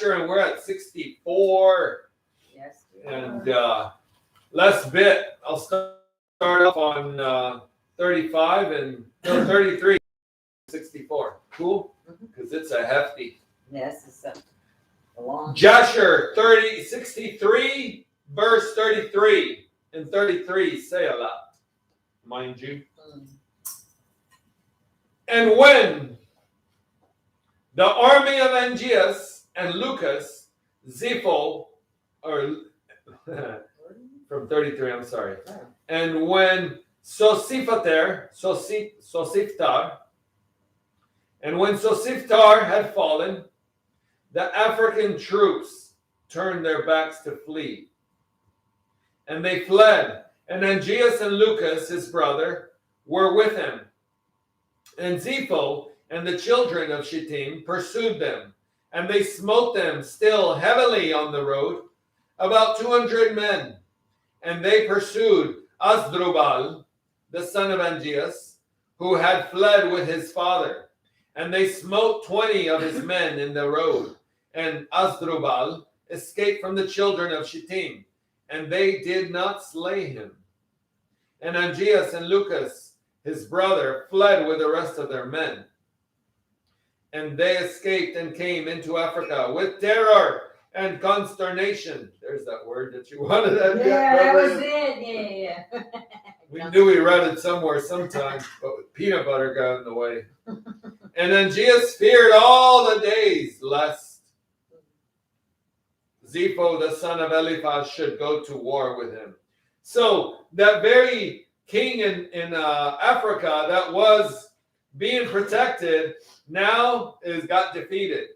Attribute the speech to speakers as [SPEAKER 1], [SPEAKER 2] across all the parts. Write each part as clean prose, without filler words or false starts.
[SPEAKER 1] Jashur, and we're at 64.
[SPEAKER 2] Yes.
[SPEAKER 1] And last bit, I'll start off on 35 and no 33, 64. Cool? Because it's a hefty.
[SPEAKER 2] Yes, it's a long.
[SPEAKER 1] Jashur 63, verse 33. And 33 say a lot, mind you. And when the army of Angeas and Lucas, Zepho, or from 33, I'm sorry. And when Sosiftar, and when Sosiftar had fallen, the African troops turned their backs to flee. And they fled. And Angeas and Lucas, his brother, were with him. And Zepho and the children of Shittim pursued them. And they smote them still heavily on the road, about 200 men. And they pursued Asdrubal, the son of Angeas, who had fled with his father. And they smote 20 of his men in the road. And Asdrubal escaped from the children of Shittim, and they did not slay him. And Angeas and Lucas, his brother, fled with the rest of their men. And they escaped and came into Africa with terror and consternation. There's that word that you wanted.
[SPEAKER 2] That was it. Yeah.
[SPEAKER 1] We knew we read it somewhere sometime, but peanut butter got in the way. And Angeas feared all the days lest Zepho, the son of Eliphaz, should go to war with him. So that very king in Africa that was being protected now got defeated.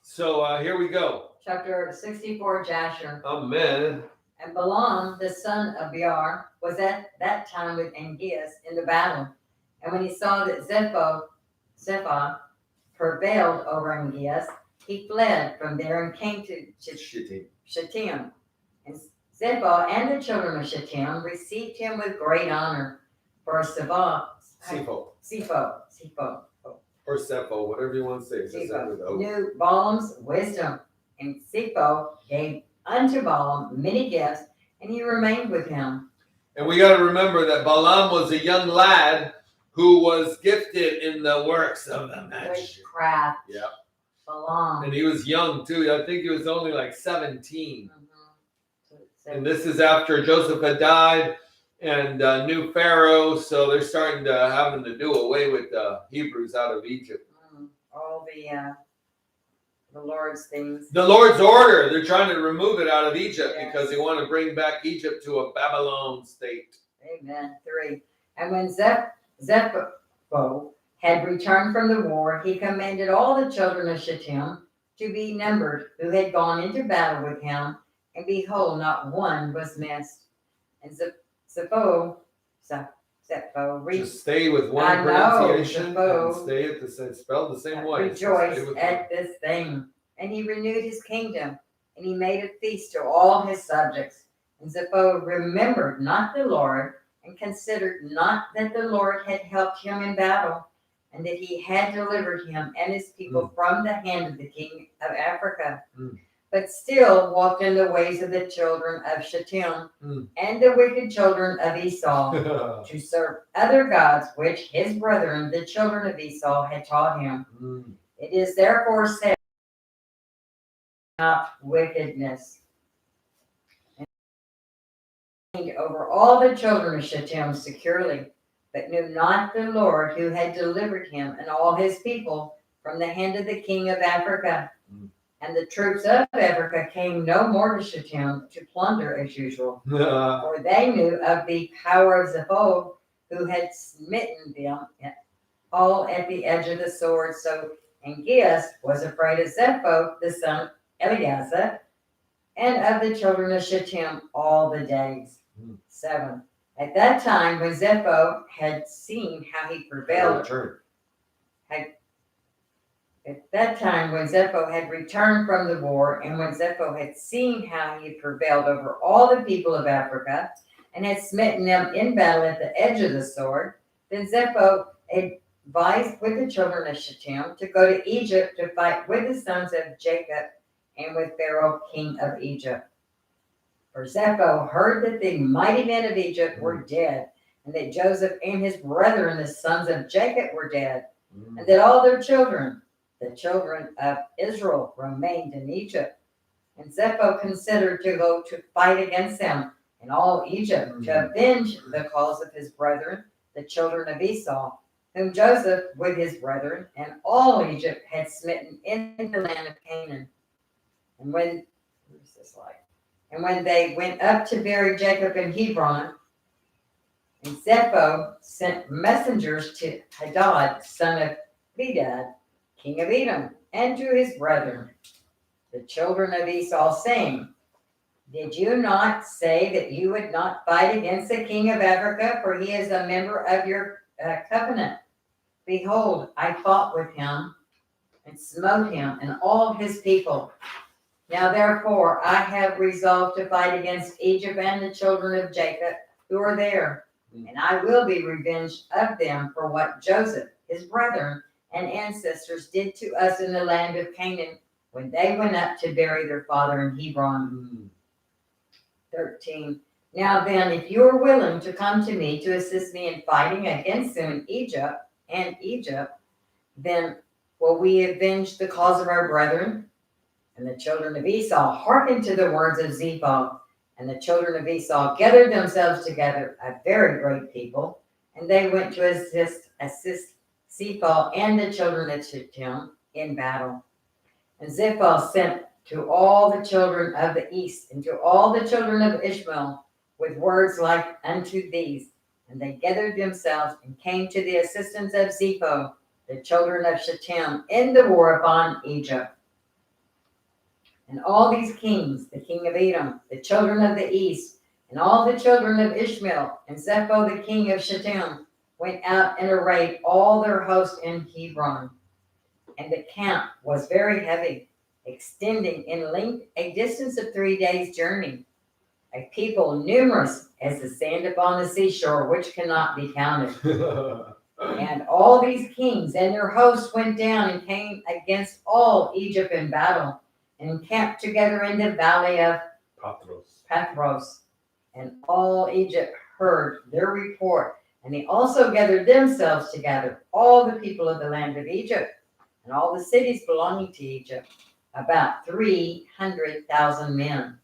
[SPEAKER 1] So here we go.
[SPEAKER 2] Chapter 64, Jashur.
[SPEAKER 1] Amen.
[SPEAKER 2] And Balaam, the son of Beor, was at that time with Angeas in the battle. And when he saw that Zepho prevailed over Angeas, he fled from there and came to Shittim. And Zepho and the children of Shittim received him with great honor. For Zepho.
[SPEAKER 1] Or Zepho, whatever you want to say.
[SPEAKER 2] Knew Balaam's wisdom. And Zepho gave unto Balaam many gifts, and he remained with him.
[SPEAKER 1] And we got to remember that Balaam was a young lad who was gifted in the works of the magic.
[SPEAKER 2] Witchcraft.
[SPEAKER 1] Yeah.
[SPEAKER 2] Balaam.
[SPEAKER 1] And he was young too. I think he was only like 17.
[SPEAKER 2] Mm-hmm.
[SPEAKER 1] And this is after Joseph had died and new Pharaoh. So they're starting to having to do away with the Hebrews out of Egypt.
[SPEAKER 2] All the Lord's things.
[SPEAKER 1] The Lord's order. They're trying to remove it out of Egypt because they want to bring back Egypt to a Babylon state.
[SPEAKER 2] Amen. 3. And when Zepho had returned from the war, he commanded all the children of Shittim to be numbered who had gone into battle with him, and behold, not one was missed. And Zepho
[SPEAKER 1] just stay with one pronunciation and stay at the same, spelled the same way.
[SPEAKER 2] Rejoiced at this thing, and he renewed his kingdom, and he made a feast to all his subjects. And Zepho remembered not the Lord, and considered not that the Lord had helped him in battle, and that he had delivered him and his people from the hand of the king of Africa. But still walked in the ways of the children of Shittim and the wicked children of Esau to serve other gods, which his brethren, the children of Esau, had taught him. It is therefore said, not wickedness. And over all the children of Shittim securely, but knew not the Lord who had delivered him and all his people from the hand of the king of Africa. And the troops of Africa came no more to Shittim to plunder as usual, for they knew of the power of Zepho, who had smitten them all at the edge of the sword. So Angeas was afraid of Zepho, the son of Eleazar, and of the children of Shittim all the days. 7. At that time, when Zepho had seen how he prevailed, At that time, when Zepho had returned from the war, and when Zepho had seen how he prevailed over all the people of Africa, and had smitten them in battle at the edge of the sword, then Zepho advised with the children of Shittim to go to Egypt to fight with the sons of Jacob and with Pharaoh, king of Egypt. For Zepho heard that the mighty men of Egypt were dead, and that Joseph and his brethren, the sons of Jacob, were dead, and that all their children, the children of Israel, remained in Egypt. And Zepho considered to go to fight against them in all Egypt, to avenge the cause of his brethren, the children of Esau, whom Joseph with his brethren and all Egypt had smitten in the land of Canaan. And when they went up to bury Jacob in Hebron, and Zepho sent messengers to Hadad, son of Bedad, king of Edom, and to his brethren, the children of Esau, saying, Did you not say that you would not fight against the king of Africa, for he is a member of your covenant? Behold, I fought with him and smote him and all his people. Now therefore I have resolved to fight against Egypt and the children of Jacob who are there, and I will be revenged of them for what Joseph, his brethren, and ancestors did to us in the land of Canaan when they went up to bury their father in Hebron. 13. Now then, if you are willing to come to me to assist me in fighting against them in Egypt, then will we avenge the cause of our brethren? And the children of Esau hearkened to the words of Zepho, and the children of Esau gathered themselves together, a very great people, and they went to assist Zepho and the children of Shittim in battle. And Zepho sent to all the children of the east and to all the children of Ishmael with words like unto these. And they gathered themselves and came to the assistance of Zepho, the children of Shittim, in the war upon Egypt. And all these kings, the king of Edom, the children of the east, and all the children of Ishmael, and Zepho the king of Shittim, went out and arrayed all their host in Hebron. And the camp was very heavy, extending in length a distance of 3 days' journey, a people numerous as the sand upon the seashore, which cannot be counted. And all these kings and their hosts went down and came against all Egypt in battle, and encamped together in the valley of Pathros. And all Egypt heard their report, and they also gathered themselves together, all the people of the land of Egypt, and all the cities belonging to Egypt, about 300,000 men.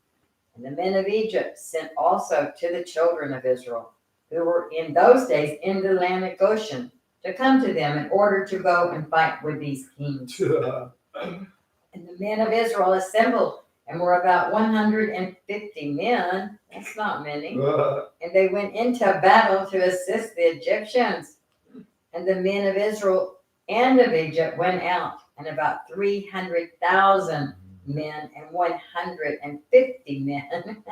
[SPEAKER 2] And the men of Egypt sent also to the children of Israel, who were in those days in the land of Goshen, to come to them in order to go and fight with these kings. And the men of Israel assembled, and were about 150 men. That's not many. And they went into battle to assist the Egyptians. And the men of Israel and of Egypt went out, and about 300,000 men and 150 men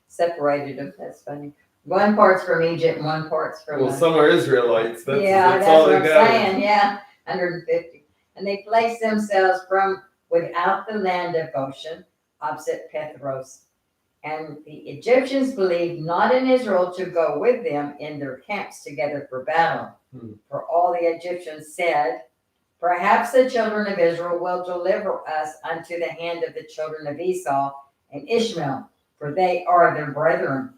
[SPEAKER 2] separated them. That's funny. One part's from Egypt and one part's from.
[SPEAKER 1] Well, some are Israelites. That's
[SPEAKER 2] that's
[SPEAKER 1] all
[SPEAKER 2] what I'm
[SPEAKER 1] they got.
[SPEAKER 2] saying. Yeah, 150. And they placed themselves from without the land of Goshen, opposite Pathros. And the Egyptians believed not in Israel to go with them in their camps together for battle. For all the Egyptians said, Perhaps the children of Israel will deliver us unto the hand of the children of Esau and Ishmael, for they are their brethren.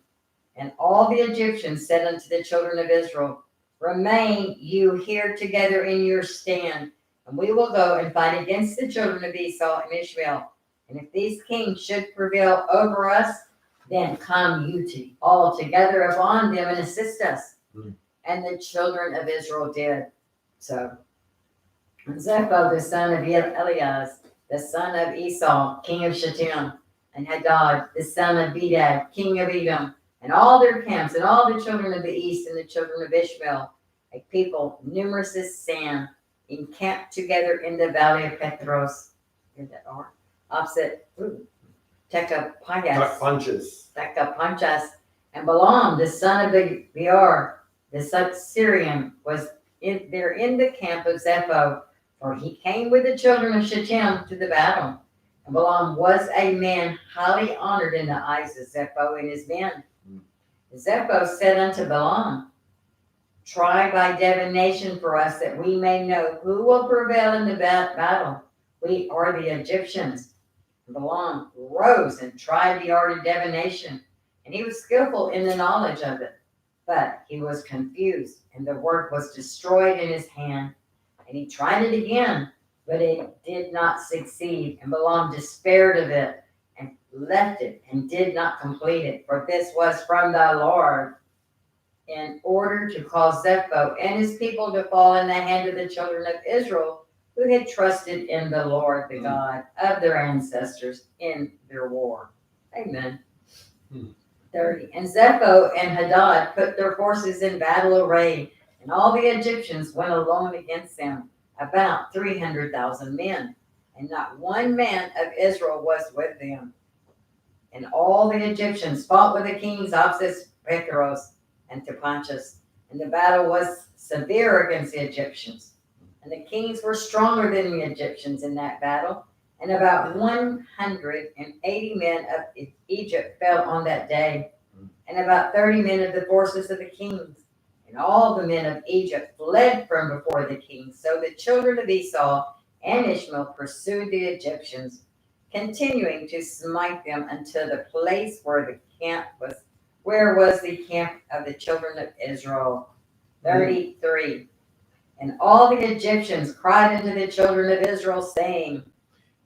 [SPEAKER 2] And all the Egyptians said unto the children of Israel, Remain you here together in your stand, and we will go and fight against the children of Esau and Ishmael. And if these kings should prevail over us, then come you all together upon them and assist us. And the children of Israel did so. And Zepho, the son of Elias, the son of Esau, king of Shittim, and Hadad, the son of Bedad, king of Edom, and all their camps, and all the children of the east, and the children of Ishmael, a people numerous as sand, encamped together in the valley of Petros. Here that are opposite Tekapanchas, and Balaam, the son of Beor, the son of Syrian, was there in the camp of Zepho, for he came with the children of Shittim to the battle. And Balaam was a man highly honored in the eyes of Zepho and his men. And Zepho said unto Balaam, Try by divination for us that we may know who will prevail in the battle. We are the Egyptians. Balaam rose and tried the art of divination, and he was skillful in the knowledge of it. But he was confused, and the work was destroyed in his hand. And he tried it again, but it did not succeed. And Balaam despaired of it and left it and did not complete it, for this was from the Lord, in order to cause Zepho and his people to fall in the hand of the children of Israel, who had trusted in the Lord, the God of their ancestors, in their war. Amen. 30. And Zepho and Hadad put their forces in battle array, and all the Egyptians went alone against them, about 300,000 men, and not one man of Israel was with them. And all the Egyptians fought with the kings opposite Petros and Tapanchus, and the battle was severe against the Egyptians. And the kings were stronger than the Egyptians in that battle, and about 180 men of Egypt fell on that day, and about 30 men of the forces of the kings. And all the men of Egypt fled from before the kings. So the children of Esau and Ishmael pursued the Egyptians, continuing to smite them until the place where was the camp of the children of Israel. 33. And all the Egyptians cried unto the children of Israel, saying,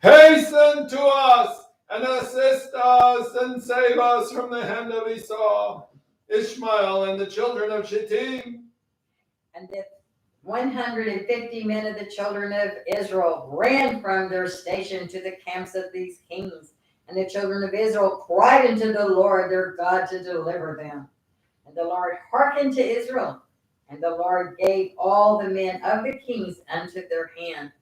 [SPEAKER 1] Hasten to us and assist us and save us from the hand of Esau, Ishmael, and the children of Shittim.
[SPEAKER 2] And the 150 men of the children of Israel ran from their station to the camps of these kings. And the children of Israel cried unto the Lord their God to deliver them. And the Lord hearkened to Israel. And the Lord gave all the men of the kings unto their hand.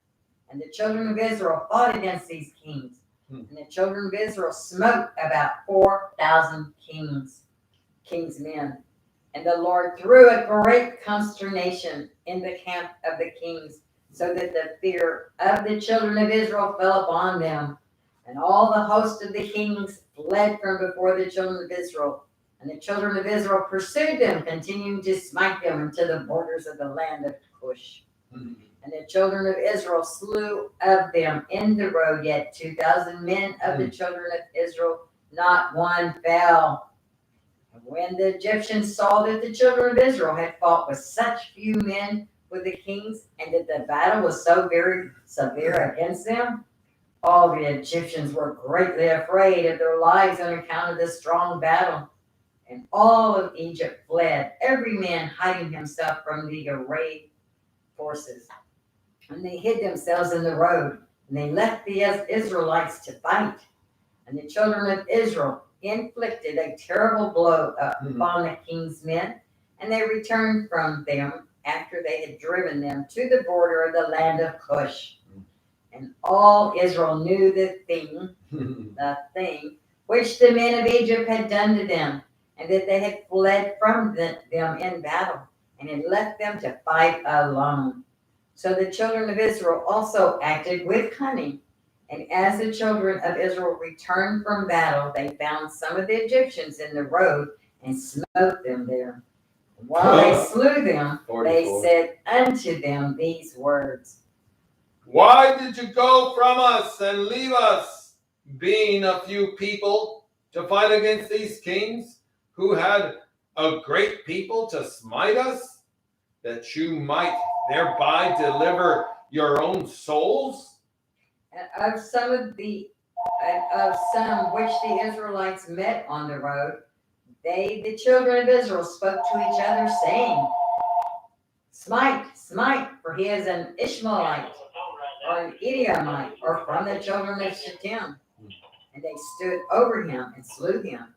[SPEAKER 2] And the children of Israel fought against these kings. And the children of Israel smote about 4,000 kings' men. And the Lord threw a great consternation in the camp of the kings, so that the fear of the children of Israel fell upon them. And all the host of the kings fled from before the children of Israel. And the children of Israel pursued them, continuing to smite them unto the borders of the land of Cush. And the children of Israel slew of them in the road yet 2,000 men of the children of Israel, not one fell. And when the Egyptians saw that the children of Israel had fought with such few men with the kings, and that the battle was so very severe against them, all the Egyptians were greatly afraid of their lives on account of this strong battle. And all of Egypt fled, every man hiding himself from the arrayed forces. And they hid themselves in the road, and they left the Israelites to fight. And the children of Israel inflicted a terrible blow upon the king's men, and they returned from them after they had driven them to the border of the land of Cush. And all Israel knew the thing which the men of Egypt had done to them, and that they had fled from them in battle, and had left them to fight alone. So the children of Israel also acted with cunning. And as the children of Israel returned from battle, they found some of the Egyptians in the road and smote them there. And while they slew them, 44. They said unto them these words:
[SPEAKER 1] Why did you go from us and leave us, being a few people, to fight against these kings, who had a great people to smite us, that you might thereby deliver your own souls?
[SPEAKER 2] And of some which the Israelites met on the road, they, the children of Israel, spoke to each other, saying, Smite, smite, for he is an Ishmaelite, or an Edomite, or from the children of Shittim. And they stood over him and slew him.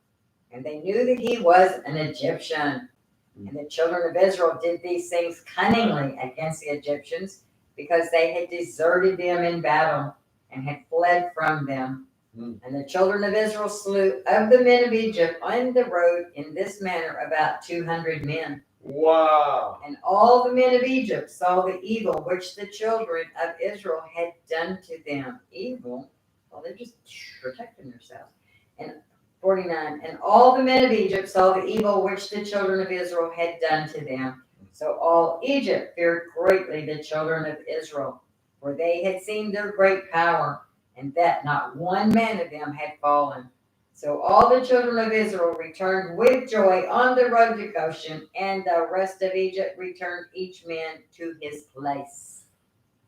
[SPEAKER 2] And they knew that he was an Egyptian. And the children of Israel did these things cunningly against the Egyptians, because they had deserted them in battle and had fled from them. And the children of Israel slew of the men of Egypt on the road in this manner about 200 men.
[SPEAKER 1] Wow.
[SPEAKER 2] And all the men of Egypt saw the evil which the children of Israel had done to them. Evil? Well, they're just protecting themselves. And 49, and all the men of Egypt saw the evil which the children of Israel had done to them. So all Egypt feared greatly the children of Israel, for they had seen their great power, and that not one man of them had fallen. So all the children of Israel returned with joy on the road to Goshen, and the rest of Egypt returned each man to his place.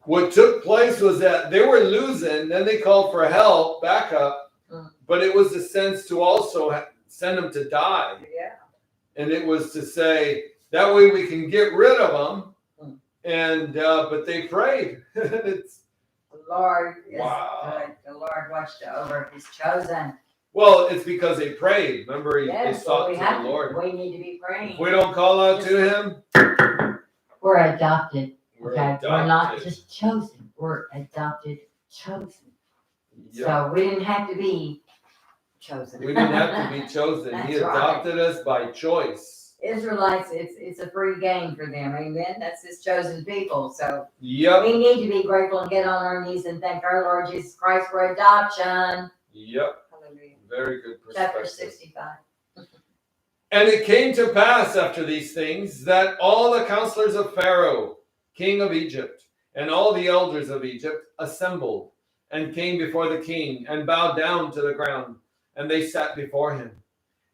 [SPEAKER 1] What took place was that they were losing, then they called for help, backup, but it was a sense to also send them to die.
[SPEAKER 2] Yeah.
[SPEAKER 1] And it was to say, that way we can get rid of them. And but they prayed. It's,
[SPEAKER 2] The Lord is
[SPEAKER 1] wow.
[SPEAKER 2] good. The Lord watched over his chosen.
[SPEAKER 1] Well, it's because they prayed. Remember, they
[SPEAKER 2] Yes,
[SPEAKER 1] sought
[SPEAKER 2] we
[SPEAKER 1] to
[SPEAKER 2] have
[SPEAKER 1] the Lord.
[SPEAKER 2] We need to be praying.
[SPEAKER 1] If we don't call out to him,
[SPEAKER 2] We're adopted.
[SPEAKER 1] we're
[SPEAKER 2] Okay,
[SPEAKER 1] adopted.
[SPEAKER 2] we're not just chosen. We're adopted, chosen.
[SPEAKER 1] Yeah.
[SPEAKER 2] So we didn't have to be chosen.
[SPEAKER 1] We didn't have to be chosen. He
[SPEAKER 2] That's right.
[SPEAKER 1] adopted us by choice.
[SPEAKER 2] Israelites, it's a free game for them. Amen. That's his chosen people. So
[SPEAKER 1] Yep.
[SPEAKER 2] we need to be grateful and get on our knees and thank our Lord Jesus Christ for adoption.
[SPEAKER 1] Yep.
[SPEAKER 2] Hallelujah.
[SPEAKER 1] Very good perspective.
[SPEAKER 2] Chapter 65.
[SPEAKER 1] And it came to pass after these things that all the counselors of Pharaoh, king of Egypt, and all the elders of Egypt assembled and came before the king and bowed down to the ground, and they sat before him.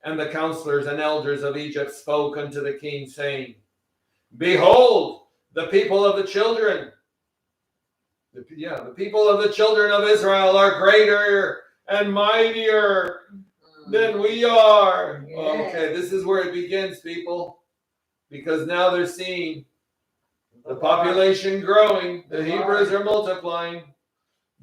[SPEAKER 1] And the counselors and elders of Egypt spoke unto the king, saying, Behold, the people of the children, the people of the children of Israel are greater and mightier than we are.
[SPEAKER 2] Yes.
[SPEAKER 1] Okay, this is where it begins, people, because now they're seeing the population growing, the Hebrews are multiplying.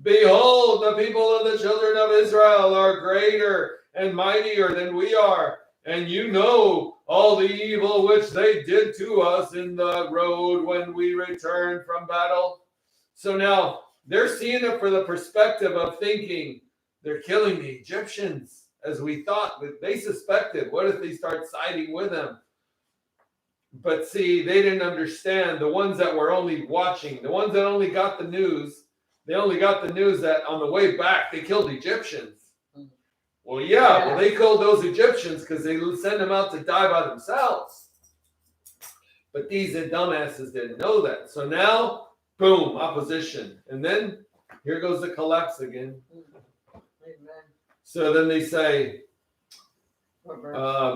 [SPEAKER 1] Behold, the people of the children of Israel are greater and mightier than we are. And you know all the evil which they did to us in the road when we returned from battle. So now they're seeing it for the perspective of thinking they're killing the Egyptians, as we thought. They suspected, what if they start siding with them? But see, they didn't understand. The ones that were only watching, the ones that only got the news, they only got the news that on the way back they killed Egyptians. Well, yeah, well, they killed those Egyptians because they sent them out to die by themselves. But these dumbasses didn't know that. So now, boom, opposition. And then here goes the collapse again.
[SPEAKER 2] Amen.
[SPEAKER 1] So then they say,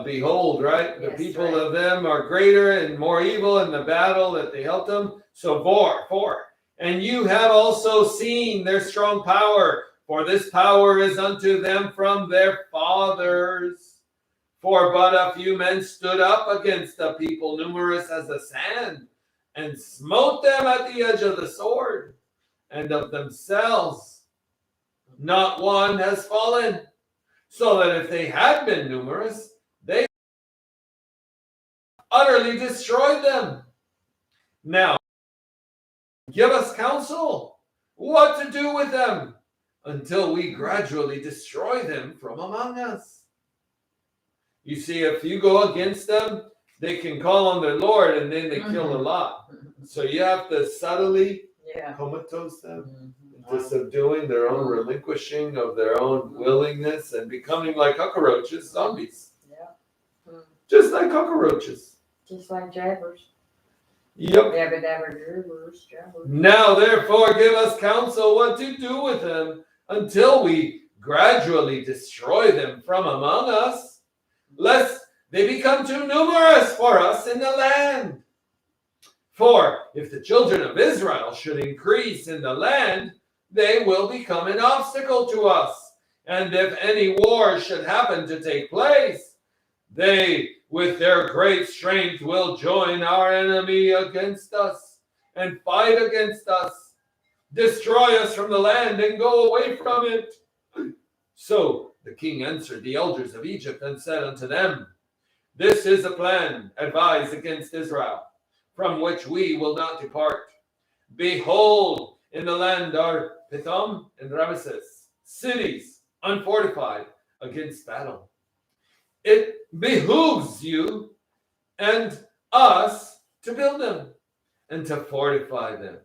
[SPEAKER 1] behold, right? The
[SPEAKER 2] Yes,
[SPEAKER 1] people
[SPEAKER 2] right.
[SPEAKER 1] of them are greater and more evil in the battle that they helped them. So four. And you have also seen their strong power, for this power is unto them from their fathers. For but a few men stood up against the people, numerous as the sand, and smote them at the edge of the sword, and of themselves not one has fallen. So that if they had been numerous, they utterly destroyed them. Now, give us counsel what to do with them until we gradually destroy them from among us. You see, if you go against them, they can call on their Lord and then they kill a lot. So you have to subtly comatose them into subduing their own relinquishing of their own willingness and becoming like cockroaches, zombies.
[SPEAKER 2] Yeah.
[SPEAKER 1] Just like cockroaches.
[SPEAKER 2] Just like jabbers.
[SPEAKER 1] Yep.
[SPEAKER 2] Dabber, jabbers.
[SPEAKER 1] Now, therefore, give us counsel what to do with them until we gradually destroy them from among us, lest they become too numerous for us in the land. For if the children of Israel should increase in the land, they will become an obstacle to us. And if any war should happen to take place, they, with their great strength, will join our enemy against us and fight against us, destroy us from the land and go away from it. So the king answered the elders of Egypt and said unto them, This is a plan advised against Israel, from which we will not depart. Behold, in the land are Pithom and Ramesses, cities unfortified against battle. It behooves you and us to build them and to fortify them.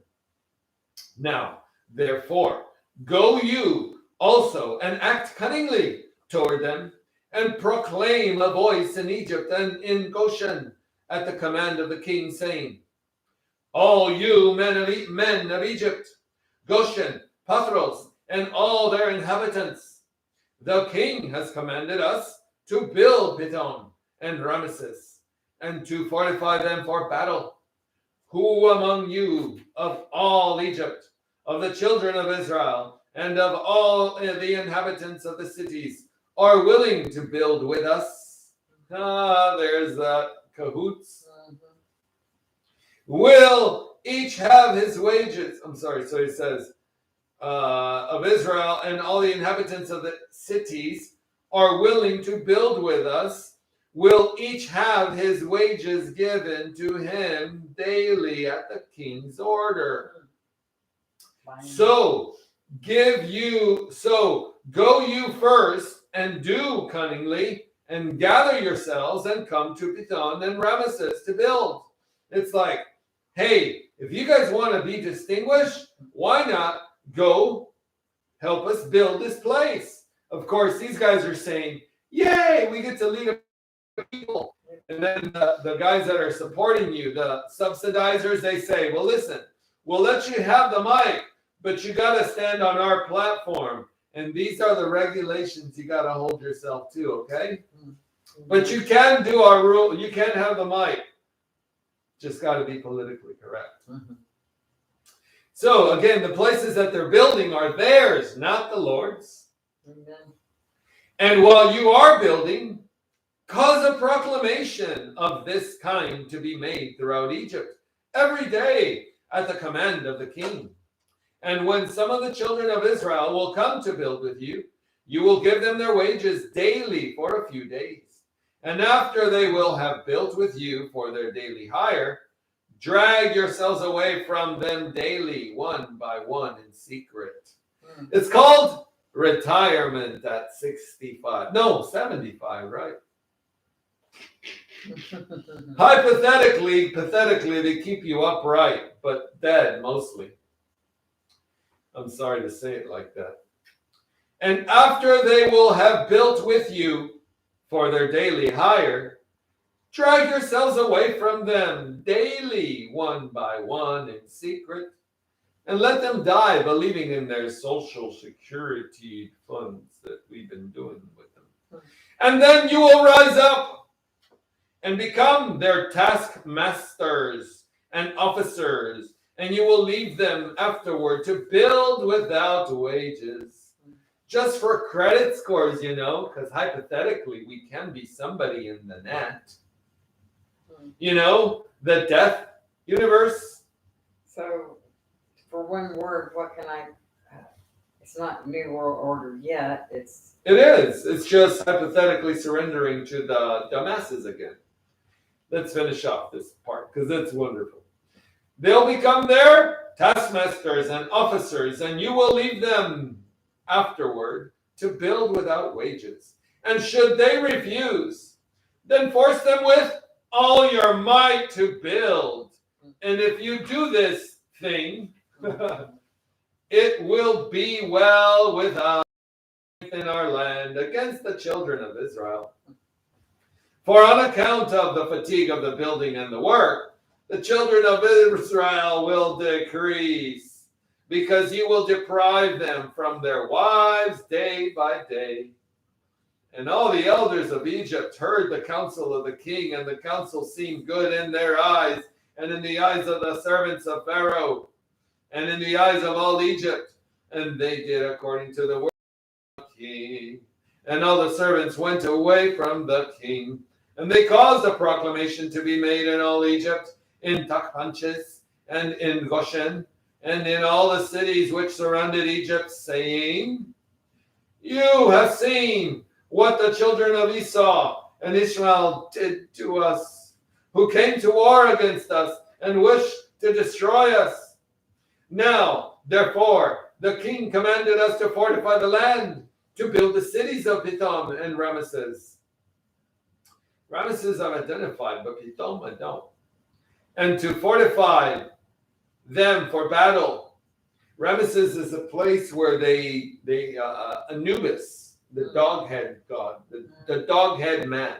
[SPEAKER 1] Now, therefore, go you also and act cunningly toward them, and proclaim a voice in Egypt and in Goshen, at the command of the king, saying, all you men of Egypt, Goshen, Pathros, and all their inhabitants, the king has commanded us to build Pithom and Ramesses, and to fortify them for battle. Who among you of all Egypt, of the children of Israel, and of all the inhabitants of the cities, are willing to build with us? There's that cahoots. Will each have his wages? So he says, of Israel and all the inhabitants of the cities are willing to build with us. Will each have his wages given to him daily at the king's order. So go you first and do cunningly and gather yourselves and come to Pithom and Ramesses to build. It's like, hey, if you guys want to be distinguished, why not go help us build this place? Of course, these guys are saying, yay, we get to lead a people. And then the guys that are supporting you, the subsidizers, they say, well, listen, we'll let you have the mic, but you got to stand on our platform. And these are the regulations you got to hold yourself to, okay? But you can do our rule. You can have the mic. Just got to be politically correct. So again, the places that they're building are theirs, not the Lord's. And while you are building, cause a proclamation of this kind to be made throughout Egypt every day at the command of the king. And when some of the children of Israel will come to build with you, you will give them their wages daily for a few days. And after they will have built with you for their daily hire, drag yourselves away from them daily, one by one in secret. It's called retirement at 65. No, 75, right? Hypothetically, pathetically, they keep you upright, but dead mostly. I'm sorry to say it like that. And after they will have built with you for their daily hire, drag yourselves away from them daily, one by one in secret, and let them die believing in their social security funds that we've been doing with them. And then you will rise up and become their taskmasters and officers, and you will leave them afterward to build without wages. Just for credit scores, because hypothetically we can be somebody in the net. The death universe.
[SPEAKER 2] So, for one word, what can I... it's not New World Order yet. It
[SPEAKER 1] is. It's just hypothetically surrendering to the masses again. Let's finish off this part because it's wonderful. They'll become their taskmasters and officers, and you will leave them afterward to build without wages. And should they refuse, then force them with all your might to build. And if you do this thing, it will be well with us in our land against the children of Israel. For on account of the fatigue of the building and the work, the children of Israel will decrease, because you will deprive them from their wives day by day. And all the elders of Egypt heard the counsel of the king, and the counsel seemed good in their eyes, and in the eyes of the servants of Pharaoh, and in the eyes of all Egypt. And they did according to the word of the king. And all the servants went away from the king. And they caused a proclamation to be made in all Egypt, in Tachpanches, and in Goshen, and in all the cities which surrounded Egypt, saying, you have seen what the children of Esau and Ishmael did to us, who came to war against us and wished to destroy us. Now, therefore, the king commanded us to fortify the land, to build the cities of Pithom and Ramesses. Ramesses I've identified, but Pithom I don't. And to fortify them for battle. Ramesses is a place where they Anubis, the dog-head god, the dog-head man,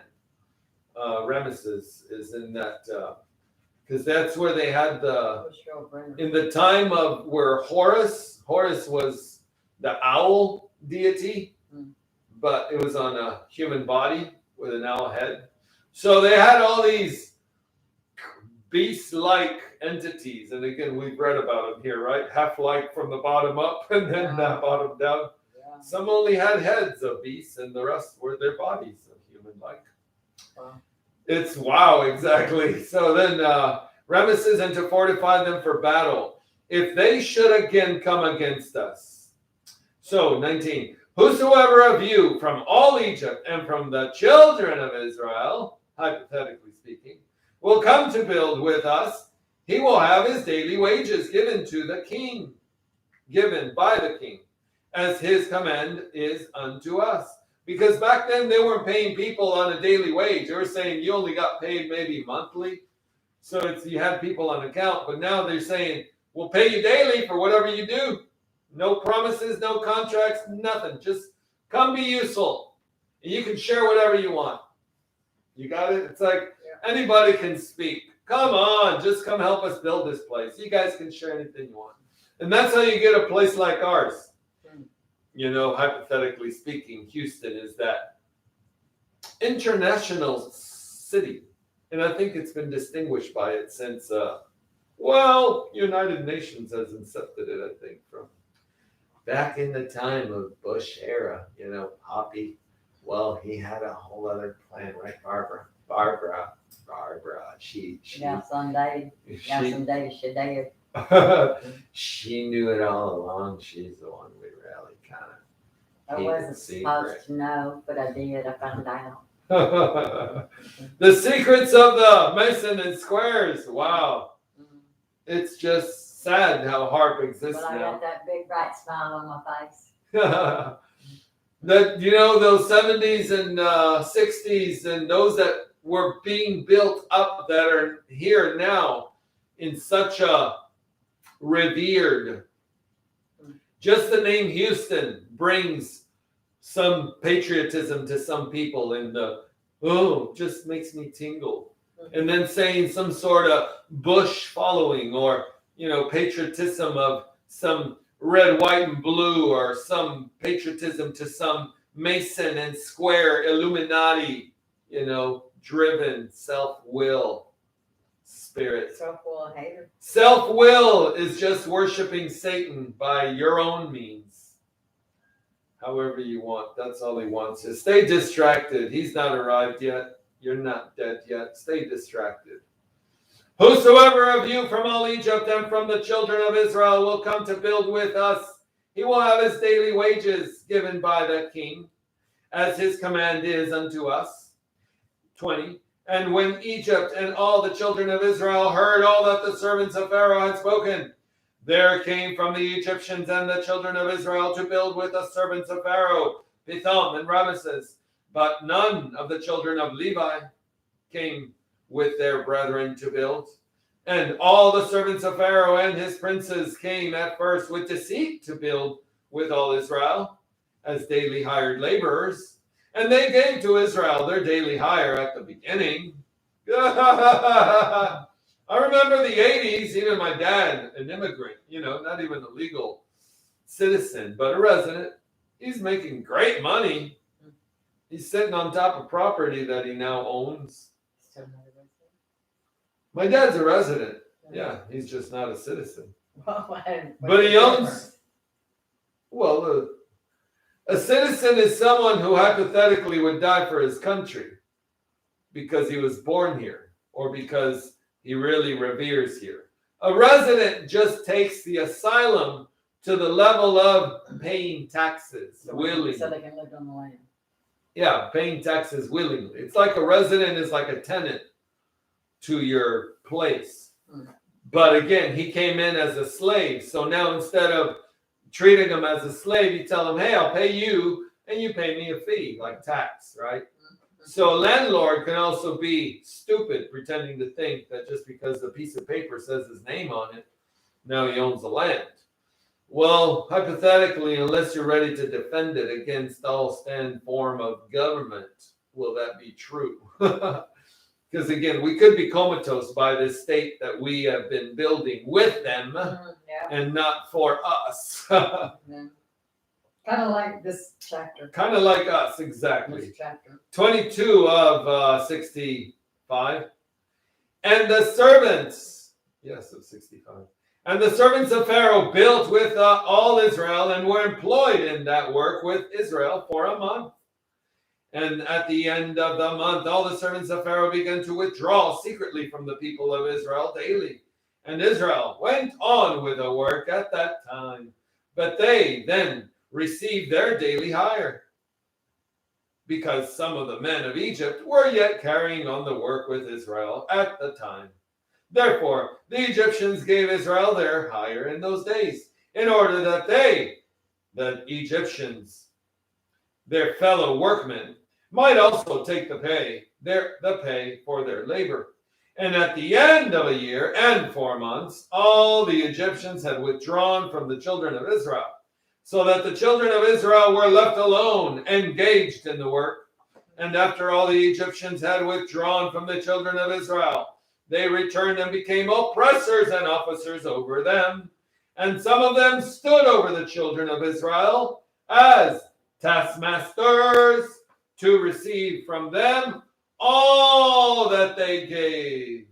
[SPEAKER 1] Ramesses is in that, because that's where they had
[SPEAKER 2] Bushel
[SPEAKER 1] in the time of where Horus was the owl deity, but it was on a human body with an owl head. So they had all these beast-like entities, and again, we've read about them here, right? Half-like from the bottom up, and then the bottom down.
[SPEAKER 2] Yeah.
[SPEAKER 1] Some only had heads of beasts, and the rest were their bodies of human-like.
[SPEAKER 2] Wow.
[SPEAKER 1] It's wow, exactly. So then Ramesses, and to fortify them for battle, if they should again come against us. So 19, whosoever of you from all Egypt and from the children of Israel, hypothetically speaking, will come to build with us, he will have his daily wages given to the king, given by the king, as his command is unto us. Because back then they weren't paying people on a daily wage. They were saying you only got paid maybe monthly. So you had people on account. But now they're saying, we'll pay you daily for whatever you do. No promises, no contracts, nothing. Just come be useful. And you can share whatever you want. You got it? It's like anybody can speak. Come on, just come help us build this place. You guys can share anything you want. And that's how you get a place like ours. You know, hypothetically speaking, Houston is that international city. And I think it's been distinguished by it since, United Nations has accepted it, I think, from back in the time of Bush era, Poppy. Well, he had a whole other plan, right, Barbara? She
[SPEAKER 2] someday she did.
[SPEAKER 1] She knew it all along. She's the one we really kind of.
[SPEAKER 2] I wasn't supposed to know, but I did. I found out.
[SPEAKER 1] The secrets of the Mason and Squares. Wow. It's just sad how HARP exists
[SPEAKER 2] But I
[SPEAKER 1] now.
[SPEAKER 2] got that big bright smile on my face.
[SPEAKER 1] Those 70s and 60s and those that were being built up that are here now in such a revered. Just the name Houston brings some patriotism to some people, and just makes me tingle. And then saying some sort of Bush following or, patriotism of some red, white, and blue, or some patriotism to some Mason and Square Illuminati, driven self-will spirit.
[SPEAKER 2] Self-will hater.
[SPEAKER 1] Self-will is just worshiping Satan by your own means. However you want. That's all he wants is stay distracted. He's not arrived yet. You're not dead yet. Stay distracted. Whosoever of you from all Egypt and from the children of Israel will come to build with us, he will have his daily wages given by the king, as his command is unto us. 20. And when Egypt and all the children of Israel heard all that the servants of Pharaoh had spoken, there came from the Egyptians and the children of Israel to build with the servants of Pharaoh, Pithom and Ramesses. But none of the children of Levi came with their brethren to build. And all the servants of Pharaoh and his princes came at first with deceit to build with all Israel as daily hired laborers. And they gave to Israel their daily hire at the beginning. I remember the 80s, even my dad, an immigrant, not even a legal citizen, but a resident. He's making great money. He's sitting on top of property that he now owns.
[SPEAKER 2] Still not a resident?
[SPEAKER 1] My dad's a resident. Yeah, he's just not a citizen.
[SPEAKER 2] But
[SPEAKER 1] he owns. Well, a citizen is someone who hypothetically would die for his country because he was born here or because he really reveres here. A resident just takes the asylum to the level of paying taxes willingly.
[SPEAKER 2] So they can live on the land.
[SPEAKER 1] Yeah, paying taxes willingly. It's like a resident is like a tenant to your place. But again, he came in as a slave. So now instead of treating him as a slave, you tell him, hey, I'll pay you, and you pay me a fee, like tax, right? So a landlord can also be stupid, pretending to think that just because the piece of paper says his name on it, now he owns the land. Well, hypothetically, unless you're ready to defend it against all stand form of government, will that be true? Because again, we could be comatose by this state that we have been building with them and not for us.
[SPEAKER 2] Kind of like this chapter.
[SPEAKER 1] Kind of like us, exactly.
[SPEAKER 2] This chapter.
[SPEAKER 1] 22 of 65. And the servants, yes, of 65. And the servants of Pharaoh built with all Israel and were employed in that work with Israel for a month. And at the end of the month, all the servants of Pharaoh began to withdraw secretly from the people of Israel daily. And Israel went on with the work at that time. But they then received their daily hire, because some of the men of Egypt were yet carrying on the work with Israel at the time. Therefore, the Egyptians gave Israel their hire in those days, in order that they, the Egyptians, their fellow workmen, might also take the pay for their labor. And at the end of a year and 4 months, all the Egyptians had withdrawn from the children of Israel, so that the children of Israel were left alone, engaged in the work. And after all the Egyptians had withdrawn from the children of Israel, they returned and became oppressors and officers over them. And some of them stood over the children of Israel as taskmasters to receive from them all that they gave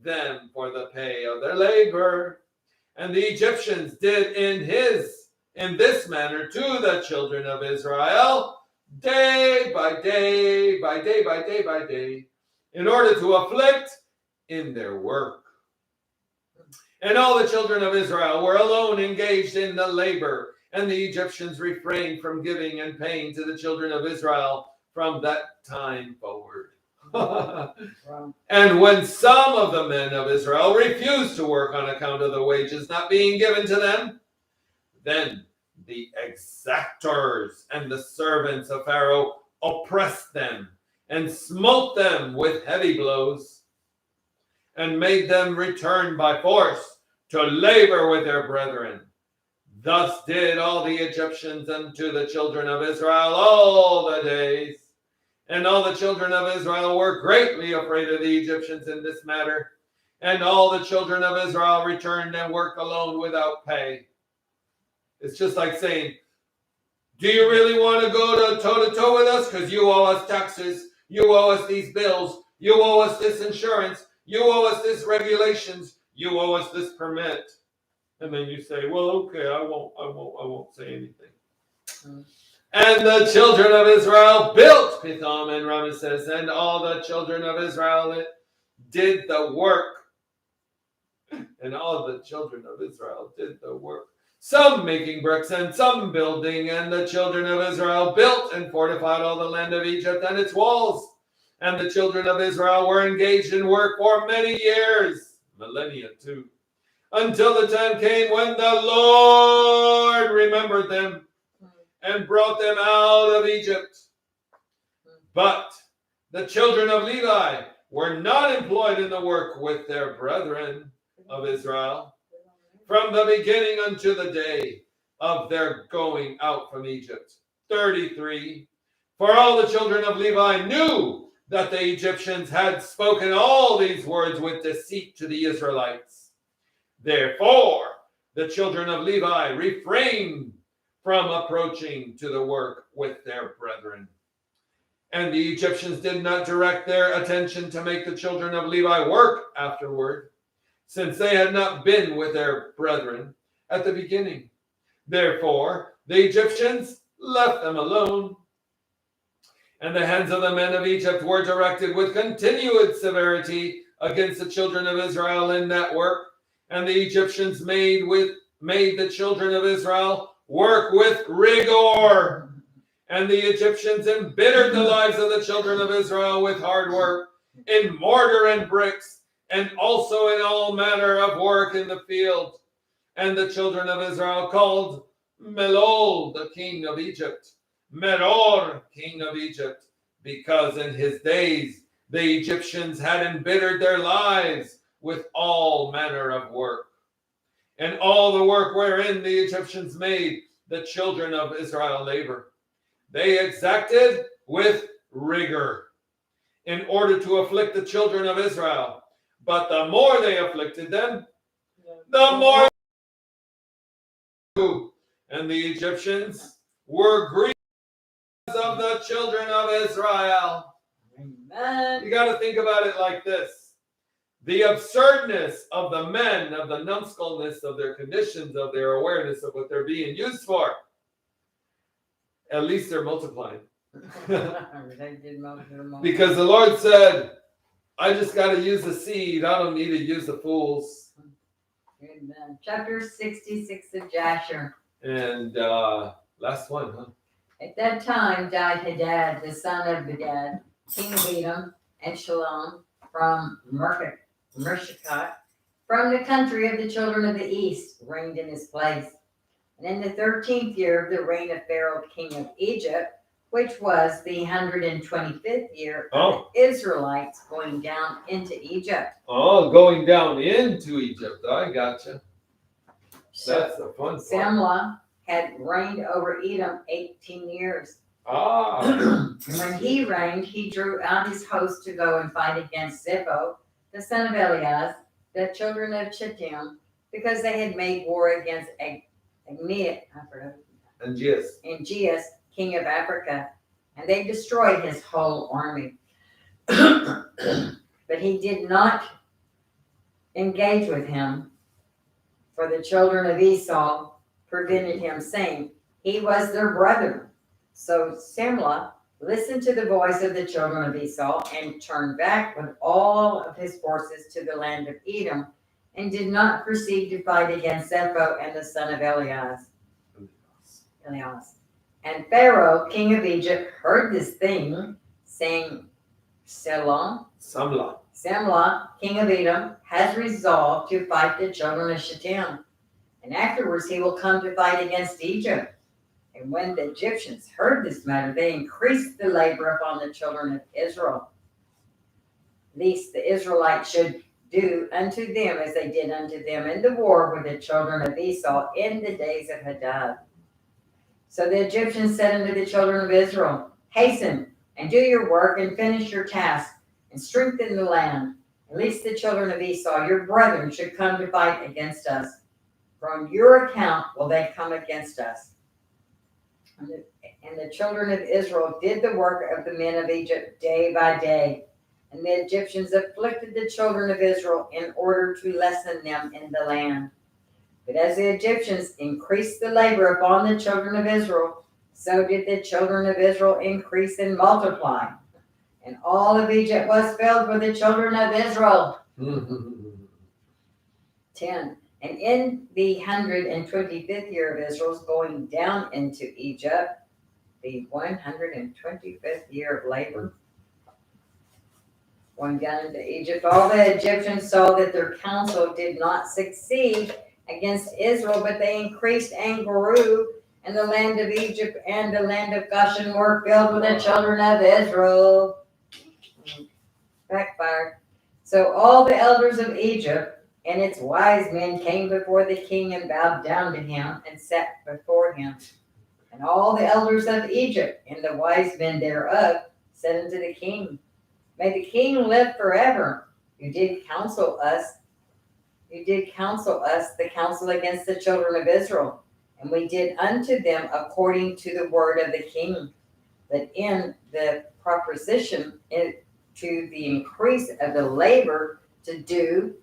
[SPEAKER 1] them for the pay of their labor. And the Egyptians did in this manner to the children of Israel, day by day, by day, by day, by day, in order to afflict in their work. And all the children of Israel were alone engaged in the labor, and the Egyptians refrained from giving and paying to the children of Israel from that time forward. And when some of the men of Israel refused to work on account of the wages not being given to them, then the exactors and the servants of Pharaoh oppressed them and smote them with heavy blows and made them return by force to labor with their brethren. Thus did all the Egyptians unto the children of Israel all the days. And all the children of Israel were greatly afraid of the Egyptians in this matter. And all the children of Israel returned and worked alone without pay. It's just like saying, do you really want to go toe-to-toe with us? Because you owe us taxes. You owe us these bills. You owe us this insurance. You owe us this regulations. You owe us this permit. And then you say, well, okay, I won't say anything. And the children of Israel built Pithom and Ramesses, and all the children of Israel did the work. And all the children of Israel did the work. Some making bricks and some building, and the children of Israel built and fortified all the land of Egypt and its walls. And the children of Israel were engaged in work for many years, millennia too, until the time came when the Lord remembered them and brought them out of Egypt. But the children of Levi were not employed in the work with their brethren of Israel from the beginning unto the day of their going out from Egypt. 33. For all the children of Levi knew that the Egyptians had spoken all these words with deceit to the Israelites. Therefore, the children of Levi refrained from approaching to the work with their brethren. And the Egyptians did not direct their attention to make the children of Levi work afterward, since they had not been with their brethren at the beginning. Therefore, the Egyptians left them alone. And the hands of the men of Egypt were directed with continued severity against the children of Israel in that work. And the Egyptians made the children of Israel work with rigor. And the Egyptians embittered the lives of the children of Israel with hard work in mortar and bricks, and also in all manner of work in the field. And the children of Israel called Melol, the king of Egypt, Meror, king of Egypt, because in his days the Egyptians had embittered their lives with all manner of work. And all the work wherein the Egyptians made the children of Israel labor, they exacted with rigor. in order to afflict the children of Israel. But the more they afflicted them, the more and the Egyptians were grieved of the children of Israel.
[SPEAKER 2] Amen.
[SPEAKER 1] You got to think about it like this. The absurdness of the men, of the numbskullness of their conditions, of their awareness of what they're being used for. At least they're multiplying.
[SPEAKER 2] They did most of them all.
[SPEAKER 1] Because the Lord said, I just got to use the seed. I don't need to use the fools.
[SPEAKER 2] Amen. Chapter 66 of Jashur.
[SPEAKER 1] And last one, huh?
[SPEAKER 2] At that time died Hadad, the son of Bedad, king of Edom, and Shalom from Mershakot, from the country of the children of the east, reigned in his place. And in the 13th year of the reign of Pharaoh, king of Egypt, which was the 125th year of the Israelites going down into Egypt.
[SPEAKER 1] Oh, going down into Egypt. I gotcha.
[SPEAKER 2] So
[SPEAKER 1] That's the fun part.
[SPEAKER 2] Samlah had reigned over Edom 18 years.
[SPEAKER 1] Ah.
[SPEAKER 2] When he reigned, he drew out his host to go and fight against Zippo, the son of Elias, the children of Chittim, because they had made war against Aegeus, king of Africa, and they destroyed his whole army. But he did not engage with him, for the children of Esau prevented him, saying, he was their brother. So Samlah listened to the voice of the children of Esau and turned back with all of his forces to the land of Edom, and did not proceed to fight against Zepho and the son of Elias. And Pharaoh, king of Egypt, heard this thing, saying, Samlah, king of Edom, has resolved to fight the children of Shittim, and afterwards he will come to fight against Egypt. And when the Egyptians heard this matter, they increased the labor upon the children of Israel, lest the Israelites should do unto them as they did unto them in the war with the children of Esau in the days of Hadad. So the Egyptians said unto the children of Israel, hasten and do your work and finish your task and strengthen the land, lest the children of Esau, your brethren, should come to fight against us. For on your account will they come against us. And the children of Israel did the work of the men of Egypt day by day. And the Egyptians afflicted the children of Israel in order to lessen them in the land. But as the Egyptians increased the labor upon the children of Israel, so did the children of Israel increase and multiply. And all of Egypt was filled with the children of Israel. 10. And in the 125th year of Israel's going down into Egypt, the 125th year of labor, going down into Egypt, all the Egyptians saw that their counsel did not succeed against Israel, but they increased and grew, and the land of Egypt and the land of Goshen were filled with the children of Israel. Backfired. So all the elders of Egypt and its wise men came before the king and bowed down to him and sat before him. And all the elders of Egypt and the wise men thereof said unto the king, may the king live forever. You did counsel us the counsel against the children of Israel, and we did unto them according to the word of the king. But in the proposition to the increase of the labor to do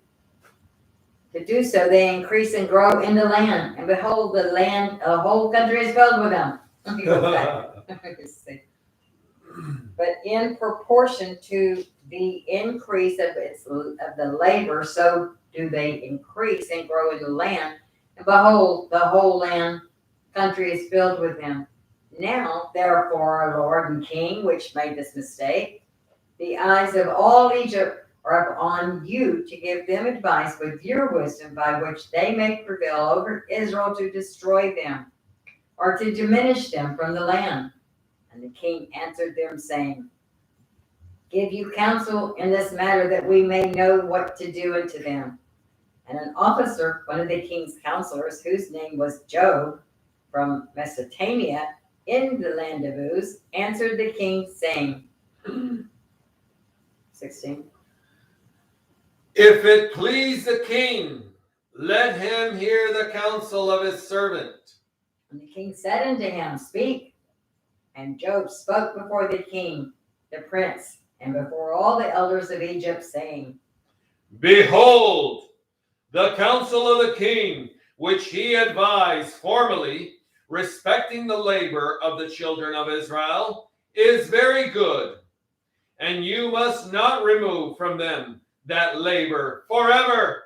[SPEAKER 2] so, they increase and grow in the land. And behold, the whole country is filled with them. But in proportion to the increase of the labor, so do they increase and grow in the land. And behold, the whole country is filled with them. Now, therefore, our Lord and King, which made this mistake, the eyes of all Egypt are upon you to give them advice with your wisdom, by which they may prevail over Israel to destroy them, or to diminish them from the land. And the king answered them, saying, give you counsel in this matter, that we may know what to do unto them. And an officer, one of the king's counselors, whose name was Job, from Mesopotamia, in the land of Uz, answered the king, saying, 16.
[SPEAKER 1] If it please the king, let him hear the counsel of his servant.
[SPEAKER 2] And the king said unto him, Speak. And Job spoke before the king, the prince, and before all the elders of Egypt, saying,
[SPEAKER 1] Behold, the counsel of the king, which he advised formerly, respecting the labor of the children of Israel, is very good, and you must not remove from them that labor forever.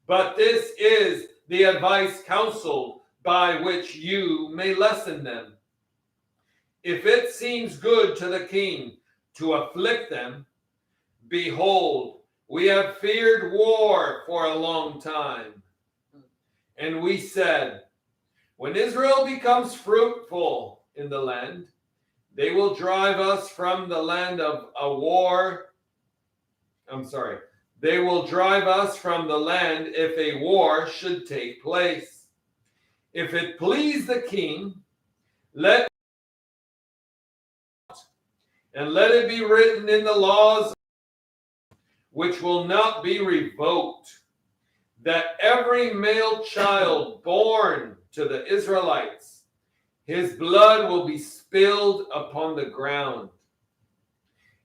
[SPEAKER 1] But this is the advice counseled by which you may lessen them. If it seems good to the king to afflict them, behold, we have feared war for a long time. And we said, when Israel becomes fruitful in the land, they will drive us from the land of a war. They will drive us from the land if a war should take place. If it please the king, let it be written in the laws, which will not be revoked, that every male child born to the Israelites, his blood will be spilled upon the ground.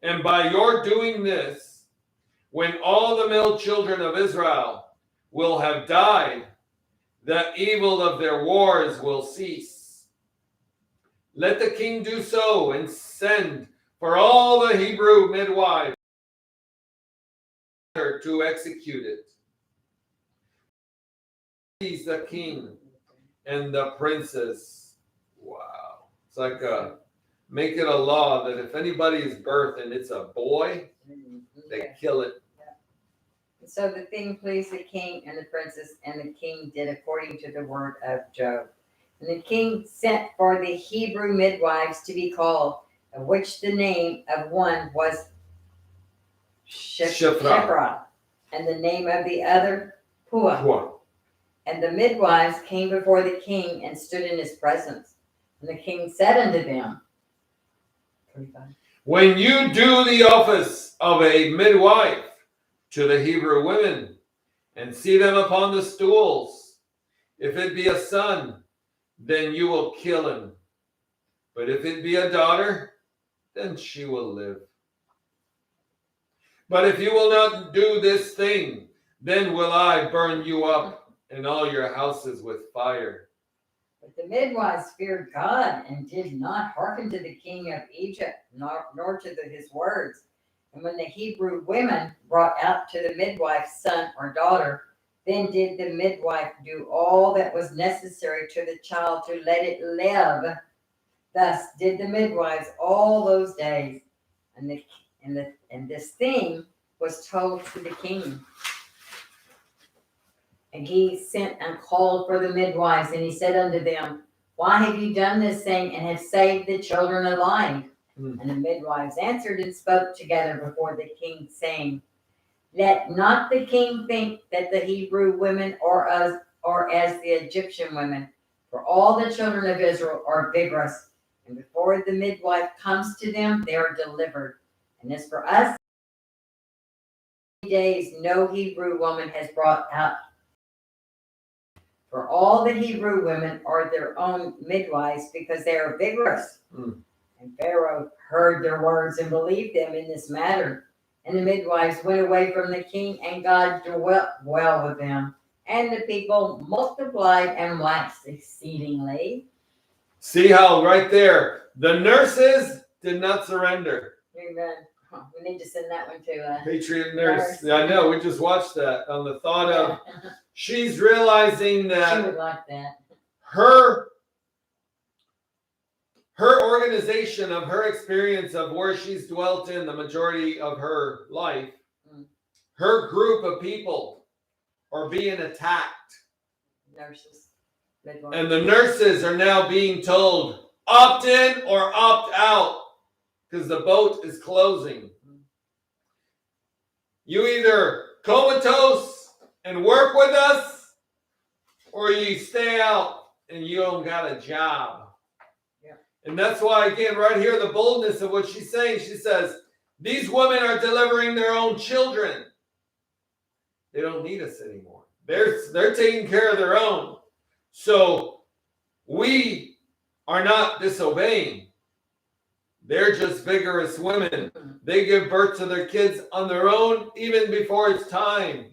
[SPEAKER 1] And by your doing this, when all the male children of Israel will have died, the evil of their wars will cease. Let the king do so and send for all the Hebrew midwives to execute it. He's the king and the princess. Wow. It's like make it a law that if anybody is birthed and it's a boy, they kill it.
[SPEAKER 2] So the thing pleased the king and the princess, and the king did according to the word of Job. And the king sent for the Hebrew midwives to be called, of which the name of one was Shiphrah, and the name of the other Puah. And the midwives came before the king and stood in his presence. And the king said unto them, 35.
[SPEAKER 1] When you do the office of a midwife to the Hebrew women, and see them upon the stools, if it be a son, then you will kill him. But if it be a daughter, then she will live. But if you will not do this thing, then will I burn you up and all your houses with fire.
[SPEAKER 2] But the midwives feared God and did not hearken to the king of Egypt, nor to his words. And when the Hebrew women brought out to the midwife's son or daughter, then did the midwife do all that was necessary to the child to let it live. Thus did the midwives all those days. And this thing was told to the king. And he sent and called for the midwives, and he said unto them, Why have you done this thing, and have saved the children alive? And the midwives answered and spoke together before the king, saying, Let not the king think that the Hebrew women are as the Egyptian women, for all the children of Israel are vigorous, and before the midwife comes to them, they are delivered. And as for us, days no Hebrew woman has brought out. For all the Hebrew women are their own midwives, because they are vigorous. And Pharaoh heard their words and believed them in this matter. And the midwives went away from the king, and God dwelt well with them. And the people multiplied and waxed exceedingly.
[SPEAKER 1] See how right there, the nurses did not surrender.
[SPEAKER 2] Amen. We need to send that one to
[SPEAKER 1] Patriot nurse. Yeah, I know. We just watched that on the thought of she's realizing that
[SPEAKER 2] she would like that.
[SPEAKER 1] Her organization of her experience of where she's dwelt in the majority of her life, her group of people are being attacked.
[SPEAKER 2] Nurses.
[SPEAKER 1] And the nurses are now being told, opt in or opt out, because the boat is closing. You either comatose and work with us, or you stay out and you don't got a job.
[SPEAKER 2] Yeah.
[SPEAKER 1] And that's why, again, right here, the boldness of what she's saying. She says, These women are delivering their own children. They don't need us anymore. They're taking care of their own. So we are not disobeying. They're just vigorous women. They give birth to their kids on their own even before it's time.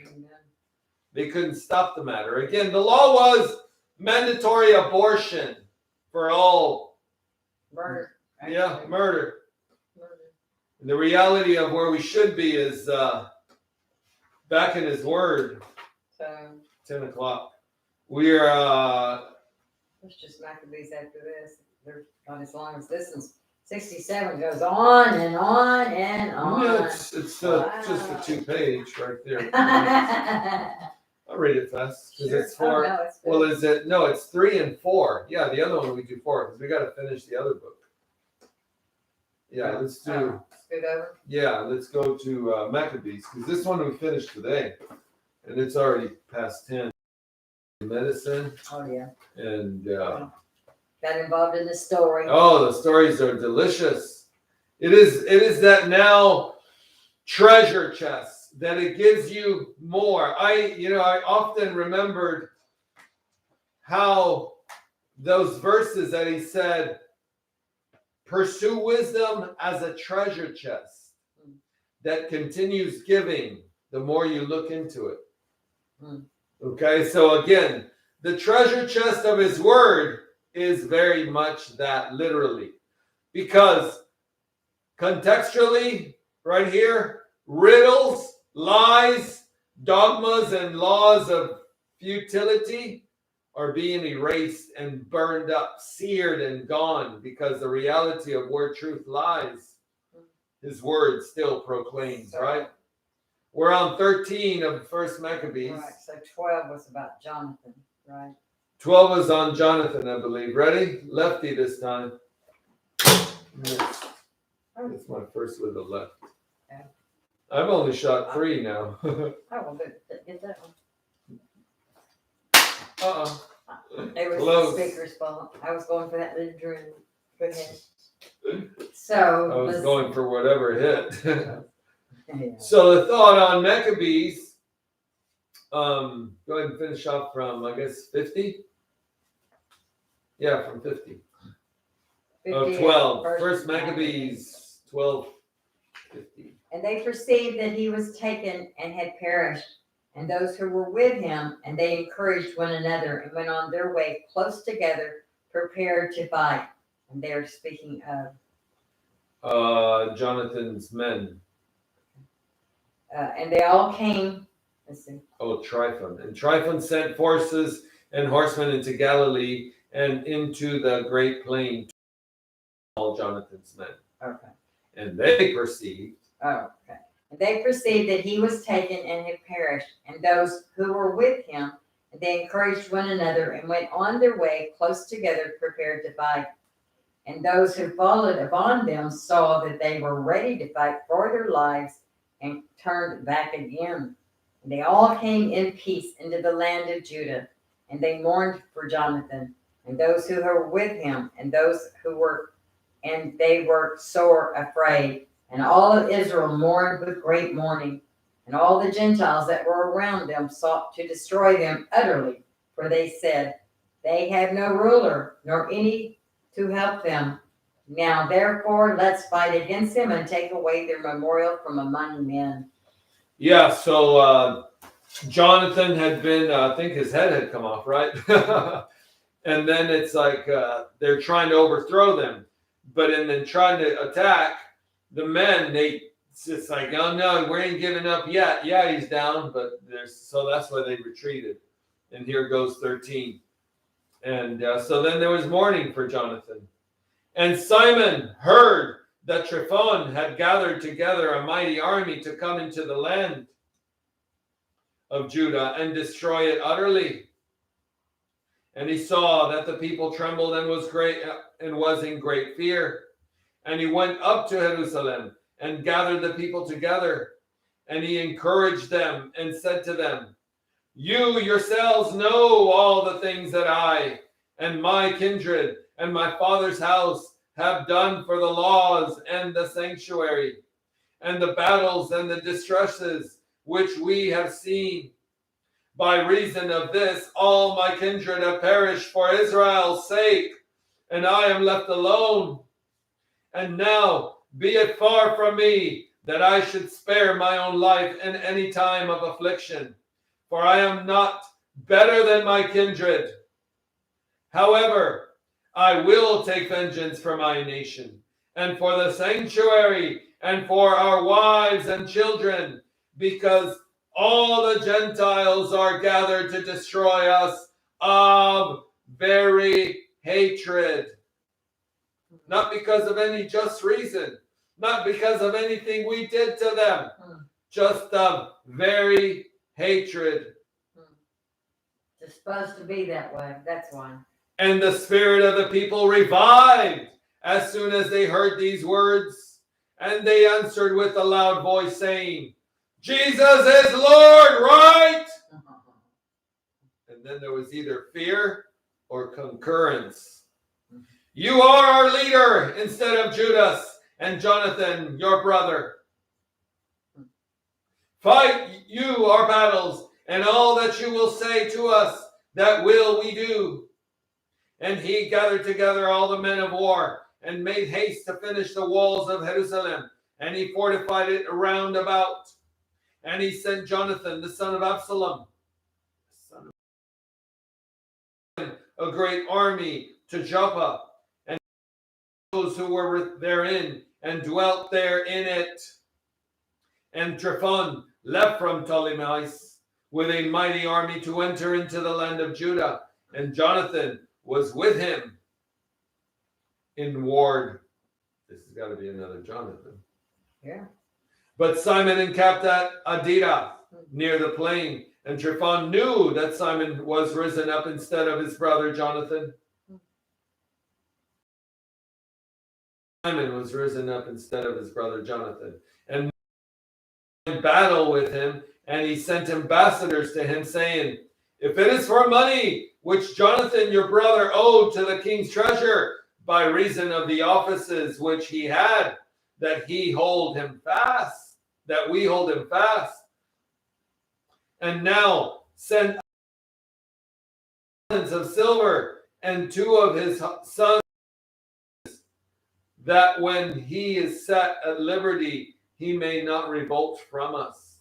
[SPEAKER 1] They couldn't stop the matter. Again, the law was mandatory abortion for all.
[SPEAKER 2] Murder.
[SPEAKER 1] Yeah, murder. And the reality of where we should be is back in his word.
[SPEAKER 2] So
[SPEAKER 1] 10 o'clock. We're
[SPEAKER 2] it's just Maccabees after this. They're not as long as this is. 67 goes on and on and on.
[SPEAKER 1] yeah, it's just a 2-page right there. I'll read it fast because
[SPEAKER 2] Sure.
[SPEAKER 1] it's 4.
[SPEAKER 2] Oh, no, it's good.
[SPEAKER 1] Well, is it? No, it's 3 and 4. Yeah, the other one we do 4 because we got to finish the other book. Yeah, let's do.
[SPEAKER 2] Scoot over.
[SPEAKER 1] Yeah, let's go to Maccabees because this one we finished today, and it's already past 10. Medicine
[SPEAKER 2] Oh yeah.
[SPEAKER 1] and
[SPEAKER 2] Got involved in the story.
[SPEAKER 1] oh, the stories are delicious. It is that now treasure chest that it gives you more. I often remembered how those verses that he said, pursue wisdom as a treasure chest that continues giving the more you look into it. Okay, so again, the treasure chest of his word is very much that literally. Because contextually, right here, riddles, lies, dogmas, and laws of futility are being erased and burned up, seared and gone, because the reality of where truth lies, his word still proclaims, right? We're on 13 of First Maccabees.
[SPEAKER 2] Right, so 12 was about Jonathan, right?
[SPEAKER 1] 12 was on Jonathan, I believe. Ready? Lefty this time. It's my first with the left.
[SPEAKER 2] Yeah.
[SPEAKER 1] I've only shot 3 now.
[SPEAKER 2] Oh, well, get that one. It was
[SPEAKER 1] Close.
[SPEAKER 2] the speaker's fault. I was going for that little drill. Go ahead.
[SPEAKER 1] I
[SPEAKER 2] So,
[SPEAKER 1] was going for whatever hit.
[SPEAKER 2] yeah.
[SPEAKER 1] So the thought on Maccabees, go ahead and finish off from, I guess, 50? Yeah, from 50.
[SPEAKER 2] 50,
[SPEAKER 1] 12.
[SPEAKER 2] First
[SPEAKER 1] First Maccabees, 12, 50.
[SPEAKER 2] And they perceived that he was taken and had perished, and those who were with him, and they encouraged one another and went on their way close together, prepared to fight. And they are speaking of
[SPEAKER 1] Jonathan's men.
[SPEAKER 2] and they all came. Let's see.
[SPEAKER 1] Oh, Tryphon. And Tryphon sent forces and horsemen into Galilee and into the great plain to all Jonathan's men.
[SPEAKER 2] Okay.
[SPEAKER 1] And they perceived.
[SPEAKER 2] Oh, okay. And they perceived that he was taken and had perished, and those who were with him, and they encouraged one another and went on their way close together, prepared to fight. And those who followed upon them saw that they were ready to fight for their lives and turned back again. And they all came in peace into the land of Judah, and they mourned for Jonathan and those who were with him, and they were sore afraid. And all of Israel mourned with great mourning, and all the Gentiles that were around them sought to destroy them utterly, for they said, they have no ruler, nor any to help them. Now therefore let's fight against them and take away their memorial from among men.
[SPEAKER 1] Yeah, so Jonathan had been, I think his head had come off, right? And then it's like they're trying to overthrow them. But in then trying to attack the men, it's just like, oh no, we ain't giving up yet. Yeah, he's down, but so that's why they retreated. And here goes 13. And so then there was mourning for Jonathan. And Simon heard that Tryphon had gathered together a mighty army to come into the land of Judah and destroy it utterly. And he saw that the people trembled and was in great fear. And he went up to Jerusalem and gathered the people together. And he encouraged them and said to them, you yourselves know all the things that I and my kindred and my father's house have done for the laws and the sanctuary. and the battles and the distresses which we have seen. By reason of this, all my kindred have perished for Israel's sake, and I am left alone. And now be it far from me that I should spare my own life in any time of affliction, for I am not better than my kindred. However, I will take vengeance for my nation, and for the sanctuary, and for our wives and children, because all the Gentiles are gathered to destroy us of very hatred. Not because of any just reason, not because of anything we did to them, just of very hatred.
[SPEAKER 2] It's supposed to be that way. That's why.
[SPEAKER 1] And the spirit of the people revived as soon as they heard these words. And they answered with a loud voice, saying, Jesus is Lord, right? And then there was either fear or concurrence. You are our leader instead of Judas and Jonathan, your brother. Fight you our battles, and all that you will say to us, that will we do. And he gathered together all the men of war, and made haste to finish the walls of Jerusalem, and he fortified it round about. And he sent Jonathan, the son of Absalom, a great army to Joppa, and those who were therein, and dwelt there in it. And Trephon left from Ptolemais with a mighty army to enter into the land of Judah, and Jonathan was with him in ward. This has got to be another Jonathan.
[SPEAKER 2] Yeah.
[SPEAKER 1] But Simon encamped at Adida near the plain, and Trephon knew that Simon was risen up instead of his brother Jonathan. Simon was risen up instead of his brother Jonathan, and in battle with him, and he sent ambassadors to him, saying, if it is for money which Jonathan your brother owed to the king's treasure, by reason of the offices which he had, that we hold him fast. And now send talents of silver and 2 of his sons, that when he is set at liberty, he may not revolt from us,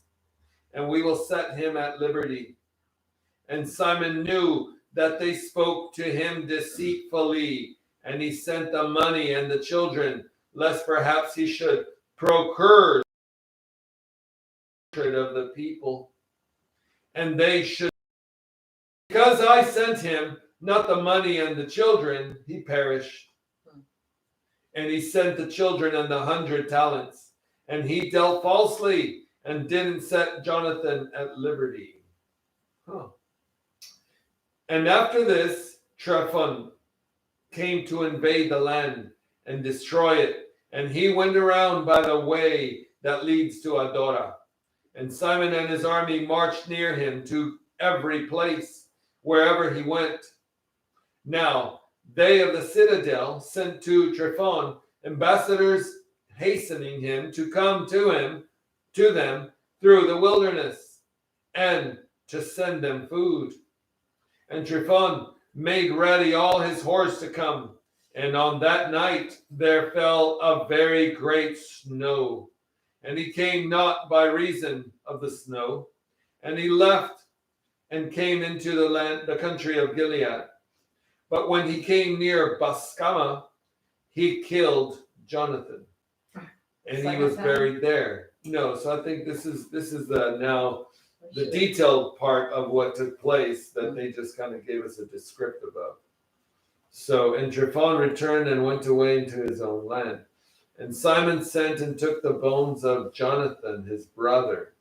[SPEAKER 1] and we will set him at liberty. And Simon knew that they spoke to him deceitfully, and he sent the money and the children, lest perhaps he should procure of the people, and they should. Because I sent him not the money and the children, he perished. And he sent the children and the 100 talents, and he dealt falsely and didn't set Jonathan at liberty. And after this, Trephon came to invade the land and destroy it, and he went around by the way that leads to Adorah. And Simon and his army marched near him to every place, wherever he went. Now, they of the citadel sent to Trephon ambassadors, hastening him to come to them through the wilderness, and to send them food. And Trephon made ready all his horse to come. And on that night there fell a very great snow, and he came not by reason of the snow. And he left and came into the country of Gilead. But when he came near Bascama, he killed Jonathan, and he was buried there. No, so I think this is the detailed part of what took place that they just kind of gave us a descriptive of. So, and Trephon returned and went away into his own land. And Simon sent and took the bones of Jonathan, his brother,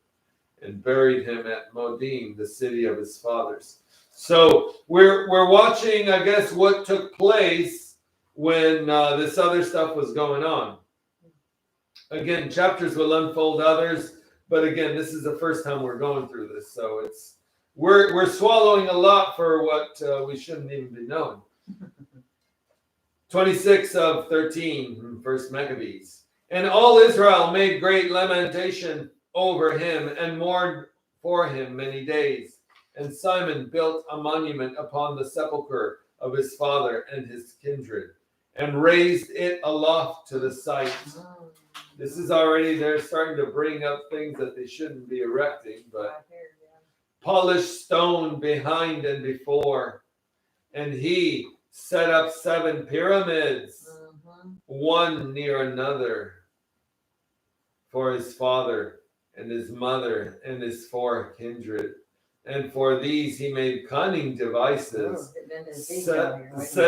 [SPEAKER 1] and buried him at Modim, the city of his fathers. So we're watching, I guess, what took place when this other stuff was going on. Again, chapters will unfold others, but again, this is the first time we're going through this, so we're swallowing a lot for what we shouldn't even be knowing. 26 of 13, First Maccabees. And all Israel made great lamentation over him and mourned for him many days. And Simon built a monument upon the sepulchre of his father and his kindred, and raised it aloft to the sight. This is already, they're starting to bring up things that they shouldn't be erecting, but polished stone behind and before. And he set up 7 pyramids, one near another, for his father and his mother and his 4 kindred. And for these he made cunning devices.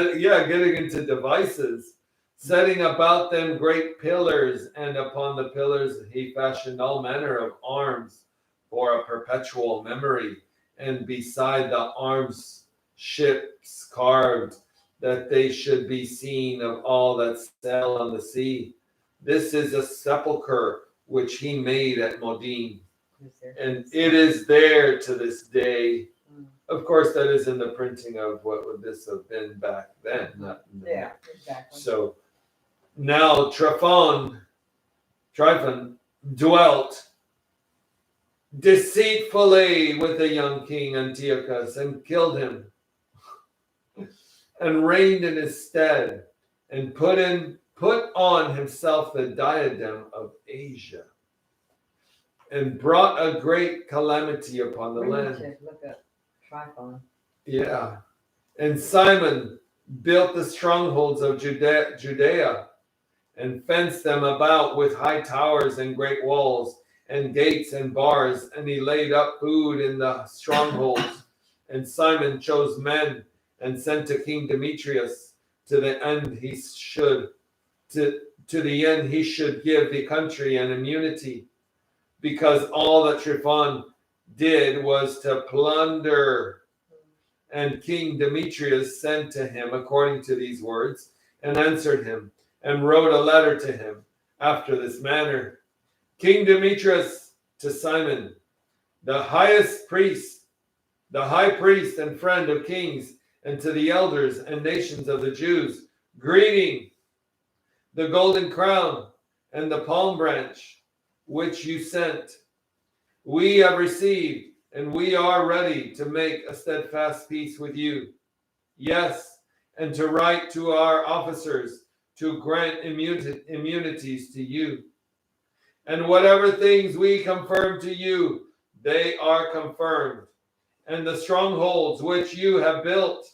[SPEAKER 1] Getting into devices. Setting about them great pillars, and upon the pillars he fashioned all manner of arms for a perpetual memory. And beside the arms ships carved, that they should be seen of all that sail on the sea. This is a sepulchre which he made at Modin, and it is there to this day. Of course, that is in the printing of what would this have been back then.
[SPEAKER 2] Exactly.
[SPEAKER 1] So now Tryphon dwelt deceitfully with the young king Antiochus, and killed him, and reigned in his stead, and put on himself the diadem of Asia, and brought a great calamity upon the land.
[SPEAKER 2] Look at Tryphon.
[SPEAKER 1] Yeah. And Simon built the strongholds of Judea, and fenced them about with high towers and great walls, and gates and bars, and he laid up food in the strongholds. And Simon chose men and sent to King Demetrius to the end he should give the country an immunity, because all that Tryphon did was to plunder. And King Demetrius sent to him according to these words, and answered him, and wrote a letter to him after this manner. King Demetrius to Simon, the high priest and friend of kings, and to the elders and nations of the Jews, greeting. The golden crown and the palm branch which you sent, we have received, and we are ready to make a steadfast peace with you. Yes, and to write to our officers to grant immunities to you. And whatever things we confirm to you, they are confirmed. And the strongholds which you have built,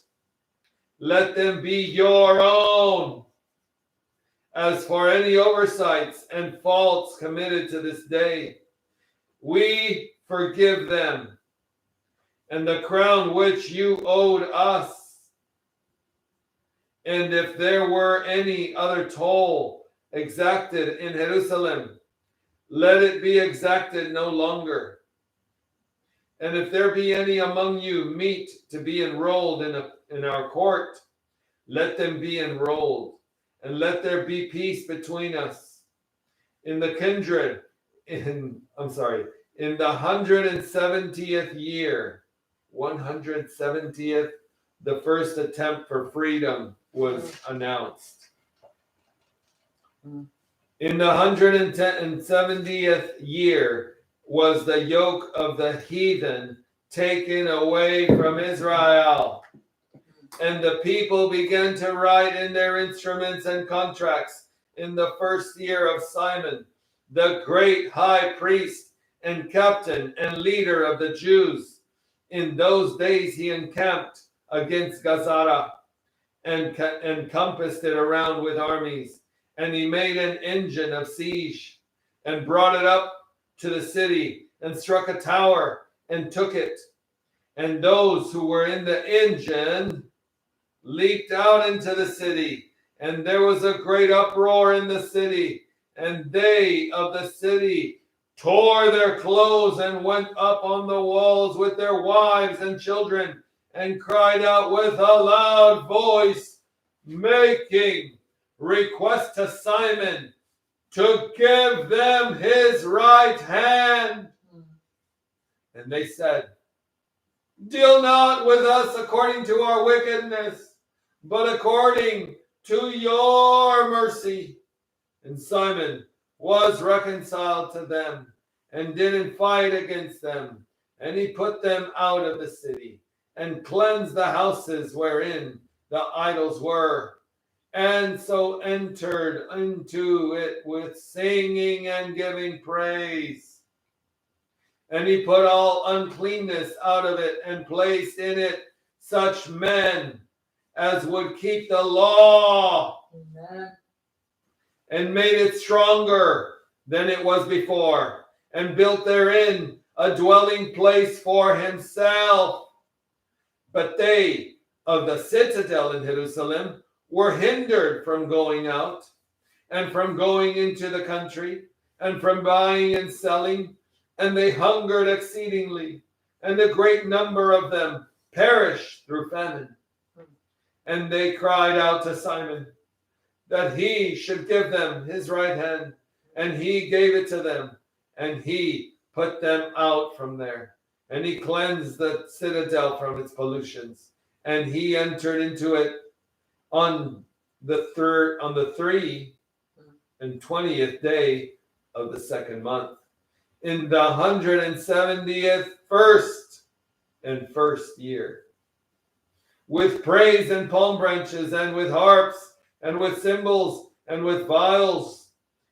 [SPEAKER 1] let them be your own. As for any oversights and faults committed to this day, we forgive them. And the crown which you owed us, and if there were any other toll exacted in Jerusalem, let it be exacted no longer. And if there be any among you meet to be enrolled in our court, let them be enrolled, and let there be peace between us. In the 170th year, 170th, the first attempt for freedom was announced. In the 170th year was the yoke of the heathen taken away from Israel. And the people began to write in their instruments and contracts in the first year of Simon, the great high priest and captain and leader of the Jews. In those days he encamped against Gazara and encompassed it around with armies. And he made an engine of siege and brought it up to the city and struck a tower and took it. And those who were in the engine leaped out into the city, and there was a great uproar in the city. And they of the city tore their clothes and went up on the walls with their wives and children, and cried out with a loud voice, making request to Simon to give them his right hand. And they said, deal not with us according to our wickedness, but according to your mercy. And Simon was reconciled to them and didn't fight against them. And he put them out of the city and cleansed the houses wherein the idols were. And so entered into it with singing and giving praise. And he put all uncleanness out of it and placed in it such men as would keep the law.
[SPEAKER 2] Amen.
[SPEAKER 1] And made it stronger than it was before, and built therein a dwelling place for himself. But they of the citadel in Jerusalem were hindered from going out, and from going into the country, and from buying and selling, and they hungered exceedingly, and a great number of them perished through famine. And they cried out to Simon, that he should give them his right hand, and he gave it to them, and he put them out from there, and he cleansed the citadel from its pollutions, and he entered into it on the 23rd day of the second month, in the 170th first year, with praise and palm branches, and with harps, and with cymbals, and with viols,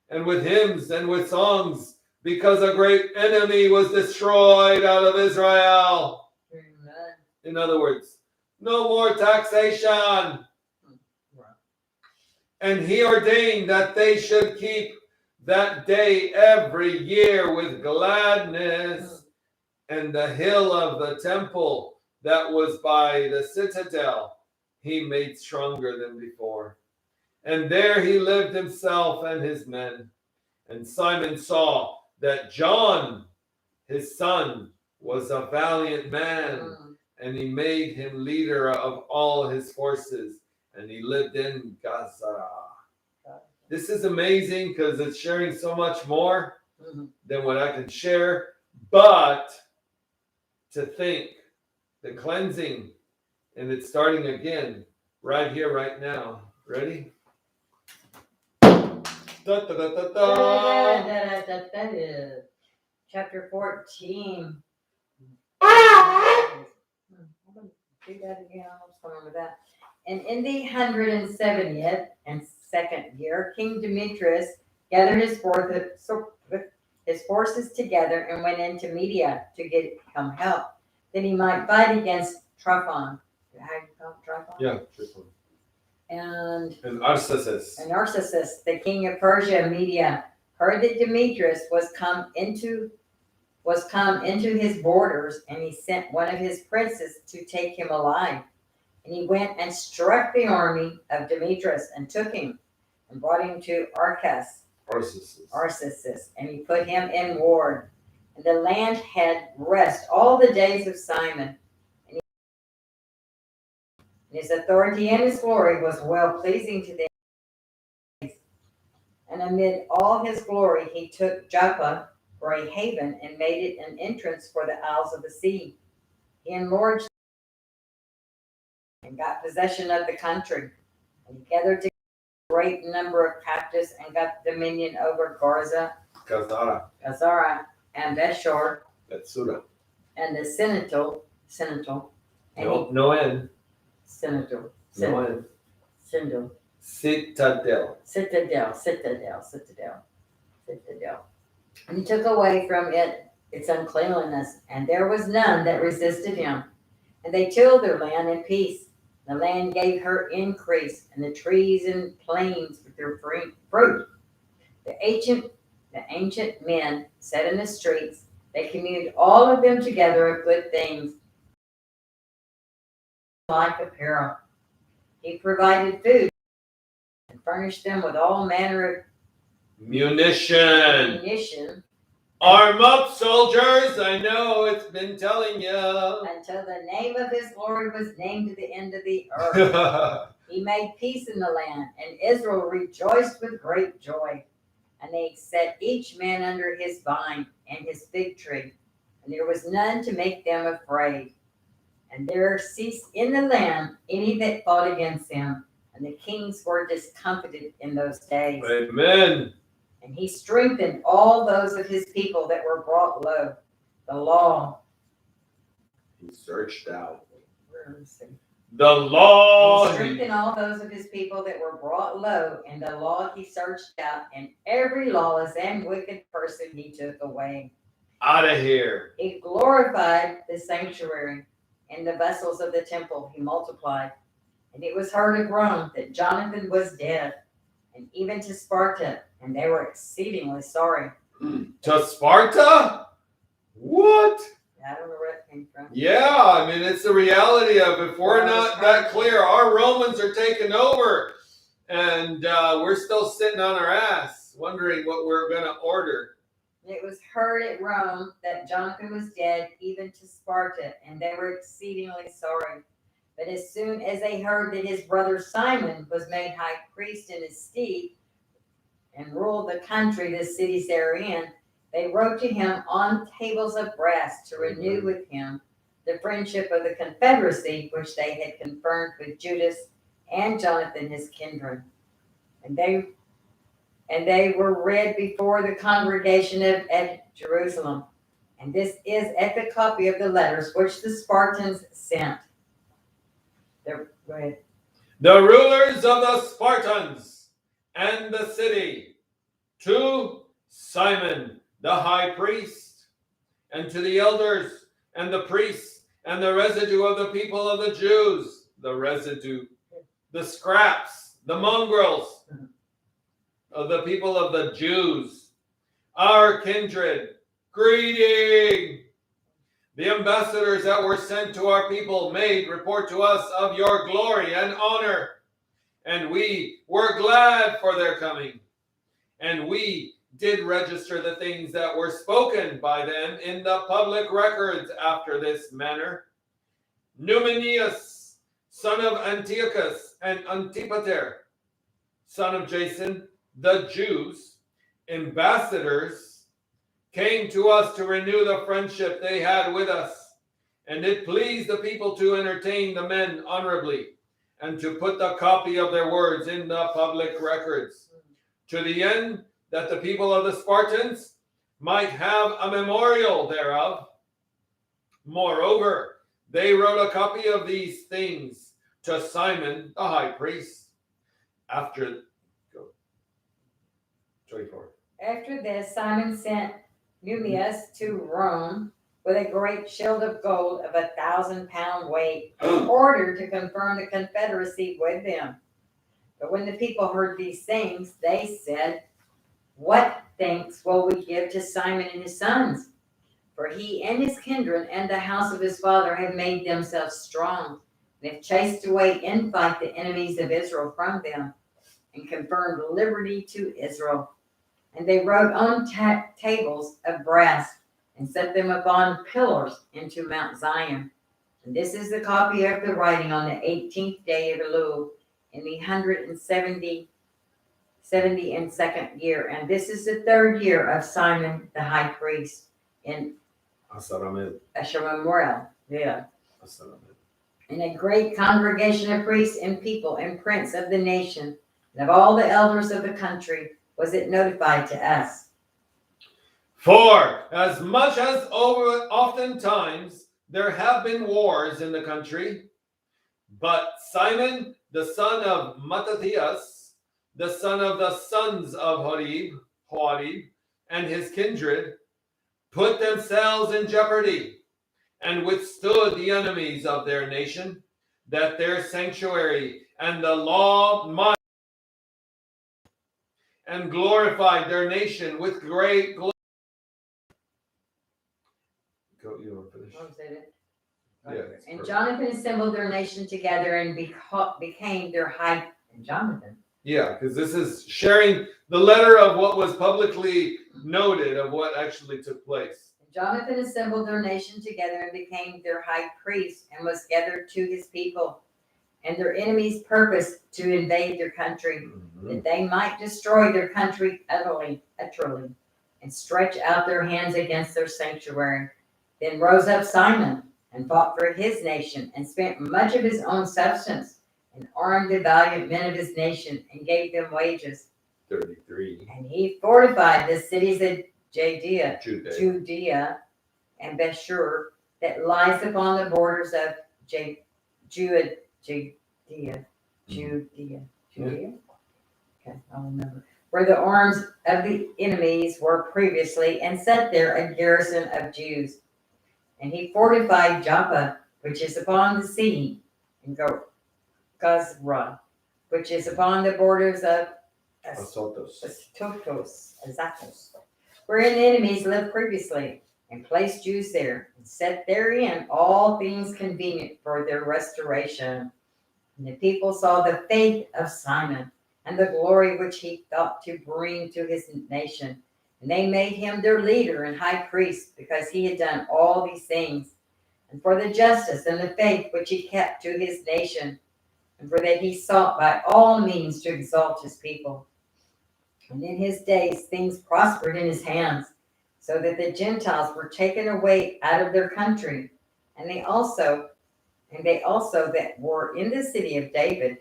[SPEAKER 1] and with hymns, and with songs, because a great enemy was destroyed out of Israel.
[SPEAKER 2] Amen.
[SPEAKER 1] In other words, no more taxation. And he ordained that they should keep that day every year with gladness. And the hill of the temple that was by the citadel he made stronger than before. And there he lived himself and his men. And Simon saw that John, his son, was a valiant man, and he made him leader of all his forces, and he lived in Gaza. This is amazing because it's sharing so much more than what I can share. But to think the cleansing, and it's starting again right here, right now. Ready? Da, da, da, da, da.
[SPEAKER 2] Chapter 14. I'm going to do that again. What's going on with that? And in the 170th and second year, King Demetrius gathered his forces together and went into Media to get him help, that he might fight against Tryphon. How do you call it, Tryphon?
[SPEAKER 1] Yeah, this one.
[SPEAKER 2] And
[SPEAKER 1] Narcissus.
[SPEAKER 2] Narcissus, the king of Persia and Media, heard that Demetrius was come into his borders, and he sent one of his princes to take him alive. And he went and struck the army of Demetrius and took him and brought him to Narcissus, and he put him in ward. And the land had rest all the days of Simon. And his authority and his glory was well pleasing to them. And amid all his glory, he took Joppa for a haven and made it an entrance for the isles of the sea. He enlarged and got possession of the country. And he gathered together a great number of captives and got dominion over Gazara and Beshor
[SPEAKER 1] Betsura.
[SPEAKER 2] and the Senator. And
[SPEAKER 1] No end.
[SPEAKER 2] Senator.
[SPEAKER 1] No end. Citadel.
[SPEAKER 2] Citadel. And he took away from it its uncleanliness, and there was none that resisted him. And they tilled their land in peace. The land gave her increase, and the trees and plains with their fruit. The ancient men sat in the streets. They communed all of them together of good things, like apparel. He provided food and furnished them with all manner of
[SPEAKER 1] munition. Arm up, soldiers! I know it's been telling you.
[SPEAKER 2] Until the name of his glory was named to the end of the earth. He made peace in the land, and Israel rejoiced with great joy. And they set each man under his vine and his fig tree, and there was none to make them afraid. And there ceased in the land any that fought against them, and the kings were discomfited in those days.
[SPEAKER 1] Amen.
[SPEAKER 2] And he strengthened all those of his people that were brought low. The law.
[SPEAKER 1] He searched out.
[SPEAKER 2] Where is it?
[SPEAKER 1] The law.
[SPEAKER 2] He strengthened all those of his people that were brought low, and the law he searched out, and every lawless and wicked person he took away.
[SPEAKER 1] Out of here.
[SPEAKER 2] He glorified the sanctuary, and the vessels of the temple he multiplied. And it was heard of Rome that Jonathan was dead, and even to Sparta, and they were exceedingly sorry.
[SPEAKER 1] To Sparta? What?
[SPEAKER 2] I don't know where it came from.
[SPEAKER 1] Yeah, I mean, it's the reality of if we're not that clear, our Romans are taking over, and we're still sitting on our ass, wondering what we're going to order.
[SPEAKER 2] It was heard at Rome that Jonathan was dead, even to Sparta, and they were exceedingly sorry. But as soon as they heard that his brother Simon was made high priest in his stead, and ruled the country, the cities therein, they wrote to him on tables of brass to renew with him the friendship of the confederacy which they had confirmed with Judas and Jonathan his kindred. And they were read before the congregation at Jerusalem. And this is at the copy of the letters which the Spartans sent. Go ahead.
[SPEAKER 1] The rulers of the Spartans and the city, to Simon the high priest, and to the elders and the priests and the residue of the people of the Jews, the residue, the scraps, the mongrels of the people of the Jews, our kindred, greeting. The ambassadors that were sent to our people made report to us of your glory and honor, and we were glad for their coming. And we did register the things that were spoken by them in the public records after this manner. Numenius, son of Antiochus, and Antipater, son of Jason, the Jews, ambassadors, came to us to renew the friendship they had with us. And it pleased the people to entertain the men honorably, and to put the copy of their words in the public records, to the end that the people of the Spartans might have a memorial thereof. Moreover, they wrote a copy of these things to Simon the high priest. After 24.
[SPEAKER 2] After this, Simon sent Numenius to Rome with a great shield of gold of 1,000-pound weight, in order to confirm the confederacy with them. But when the people heard these things, they said, "What thanks will we give to Simon and his sons? For he and his kindred and the house of his father have made themselves strong, and have chased away in fight the enemies of Israel from them, and confirmed liberty to Israel." And they wrote on tables of brass, and set them upon pillars into Mount Zion. And this is the copy of the writing on the 18th day of Elul, in the 172nd year. And this is the 3rd year of Simon the high priest in Asher. Yeah. And a great congregation of priests and people and prince of the nation, and of all the elders of the country, was it notified to us.
[SPEAKER 1] For as much as oftentimes there have been wars in the country, but Simon, the son of Mattathias, the son of the sons of Hoadib, and his kindred, put themselves in jeopardy, and withstood the enemies of their nation, that their sanctuary and the law might, and glorified their nation with great glory. Go, you want to finish? Yeah,
[SPEAKER 2] and Jonathan assembled their nation together and became their high. And Jonathan.
[SPEAKER 1] Yeah, because this is sharing the letter of what was publicly noted of what actually took place.
[SPEAKER 2] Jonathan assembled their nation together and became their high priest, and was gathered to his people. And their enemies purposed to invade their country, that they might destroy their country utterly, and stretch out their hands against their sanctuary. Then rose up Simon, and fought for his nation, and spent much of his own substance, and armed the valiant men of his nation, and gave them wages.
[SPEAKER 1] 33.
[SPEAKER 2] And he fortified the cities of Judea and Bethshur that lies upon the borders of Judea. Okay, I'll remember. Where the arms of the enemies were previously, and set there a garrison of Jews. And he fortified Joppa, which is upon the sea, and Gazra, which is upon the borders of Azotus, wherein the enemies lived previously, and placed Jews there, and set therein all things convenient for their restoration. And the people saw the faith of Simon, and the glory which he thought to bring to his nation. And they made him their leader and high priest, because he had done all these things, and for the justice and the faith which he kept to his nation, and for that he sought by all means to exalt his people. And in his days things prospered in his hands, so that the Gentiles were taken away out of their country, and they also that were in the city of David,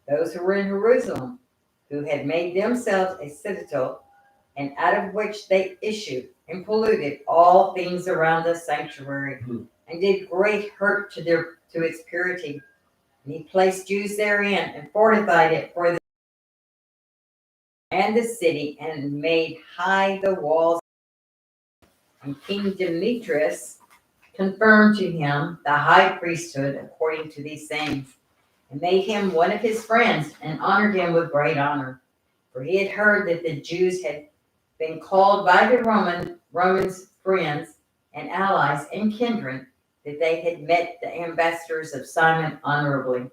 [SPEAKER 2] those who were in Jerusalem, who had made themselves a citadel, and out of which they issued and polluted all things around the sanctuary, and did great hurt to its purity. And he placed Jews therein, and fortified it for the and the city, and made high the walls. And King Demetrius confirmed to him the high priesthood according to these things, and made him one of his friends, and honored him with great honor. For he had heard that the Jews had been called by the Romans friends and allies and kindred, that they had met the ambassadors of Simon honorably,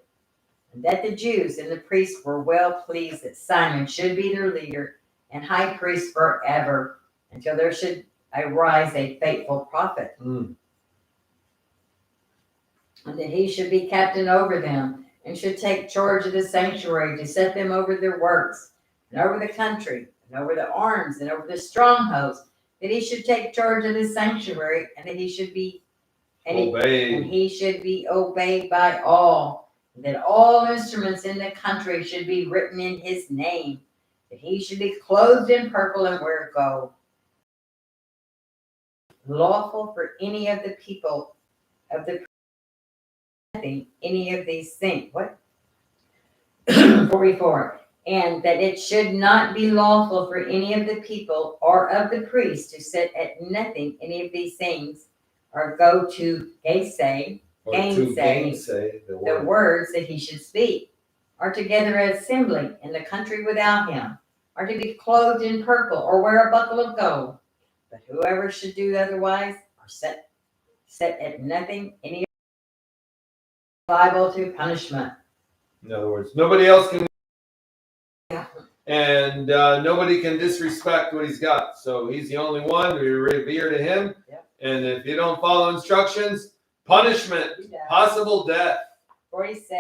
[SPEAKER 2] and that the Jews and the priests were well pleased that Simon should be their leader and high priest forever, until there should arise a faithful prophet, and that he should be captain over them, and should take charge of the sanctuary, to set them over their works, and over the country, and over the arms, and over the strongholds, that he should take charge of the sanctuary, and that he should be obeyed by all, and that all instruments in the country should be written in his name, that he should be clothed in purple and wear gold. Lawful for any of the people of the any of these things. What? 44. And that it should not be lawful for any of the people or of the priests to set at nothing any of these things, or go to gainsay the words that he should speak, or to gather an assembly in the country without him, or to be clothed in purple, or wear a buckle of gold. But whoever should do otherwise, or set at nothing any liable to punishment.
[SPEAKER 1] In other words, nobody else can, and nobody can disrespect what he's got. So he's the only one. We revere to him.
[SPEAKER 2] Yep.
[SPEAKER 1] And if you don't follow instructions, punishment, possible death.
[SPEAKER 2] 46.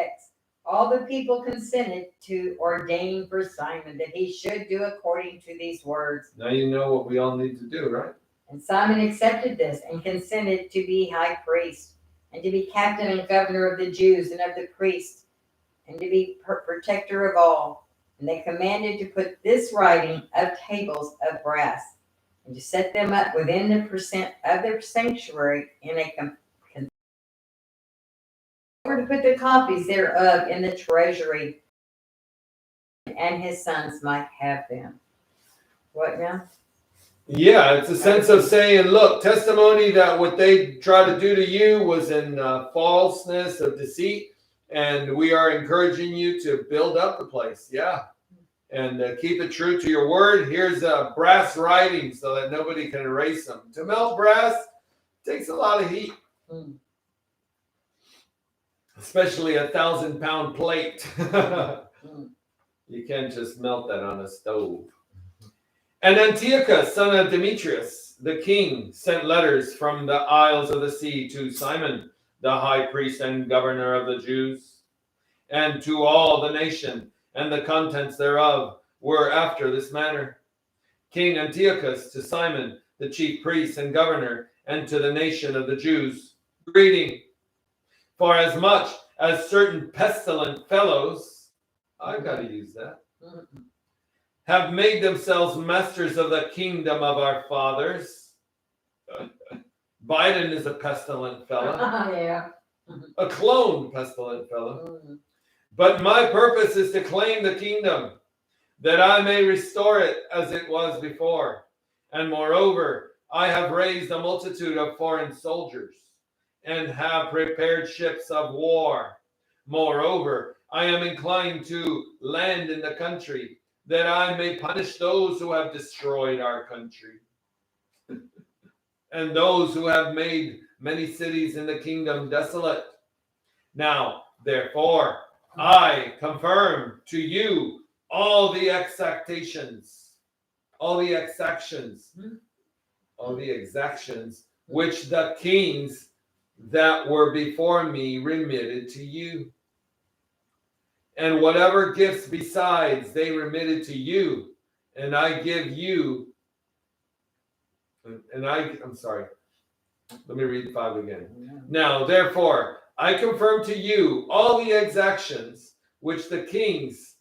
[SPEAKER 2] All the people consented to ordain for Simon that he should do according to these words.
[SPEAKER 1] Now you know what we all need to do, right?
[SPEAKER 2] And Simon accepted this, and consented to be high priest, and to be captain and governor of the Jews and of the priests, and to be protector of all. And they commanded to put this writing of tables of brass, and to set them up within the percent of their sanctuary in a or to put the copies thereof in the treasury, and his sons might have them. What now?
[SPEAKER 1] Yeah, it's a sense of saying, look, testimony that what they tried to do to you was in falseness of deceit, and we are encouraging you to build up the place. Yeah. And keep it true to your word. Here's brass writing so that nobody can erase them. To melt brass takes a lot of heat. Especially a 1,000-pound plate. You can't just melt that on a stove. And Antiochus, son of Demetrius, the king, sent letters from the isles of the sea to Simon, the high priest and governor of the Jews, and to all the nation, and the contents thereof were after this manner. King Antiochus to Simon, the chief priest and governor, and to the nation of the Jews, greeting. For as much as certain pestilent fellows, I've got to use that, have made themselves masters of the kingdom of our fathers. Biden is a pestilent fella,
[SPEAKER 2] Yeah.
[SPEAKER 1] a cloned pestilent fella.
[SPEAKER 2] Mm.
[SPEAKER 1] But my purpose is to claim the kingdom, that I may restore it as it was before. And moreover, I have raised a multitude of foreign soldiers, and have prepared ships of war. Moreover, I am inclined to land in the country, that I may punish those who have destroyed our country, and those who have made many cities in the kingdom desolate. Now, therefore, I confirm to you all the exactions, which the kings that were before me remitted to you. And whatever gifts besides they remitted to you, and I give you, I'm sorry, let me read 5 again.
[SPEAKER 2] Yeah.
[SPEAKER 1] Now, therefore, I confirm to you all the exactions which the kings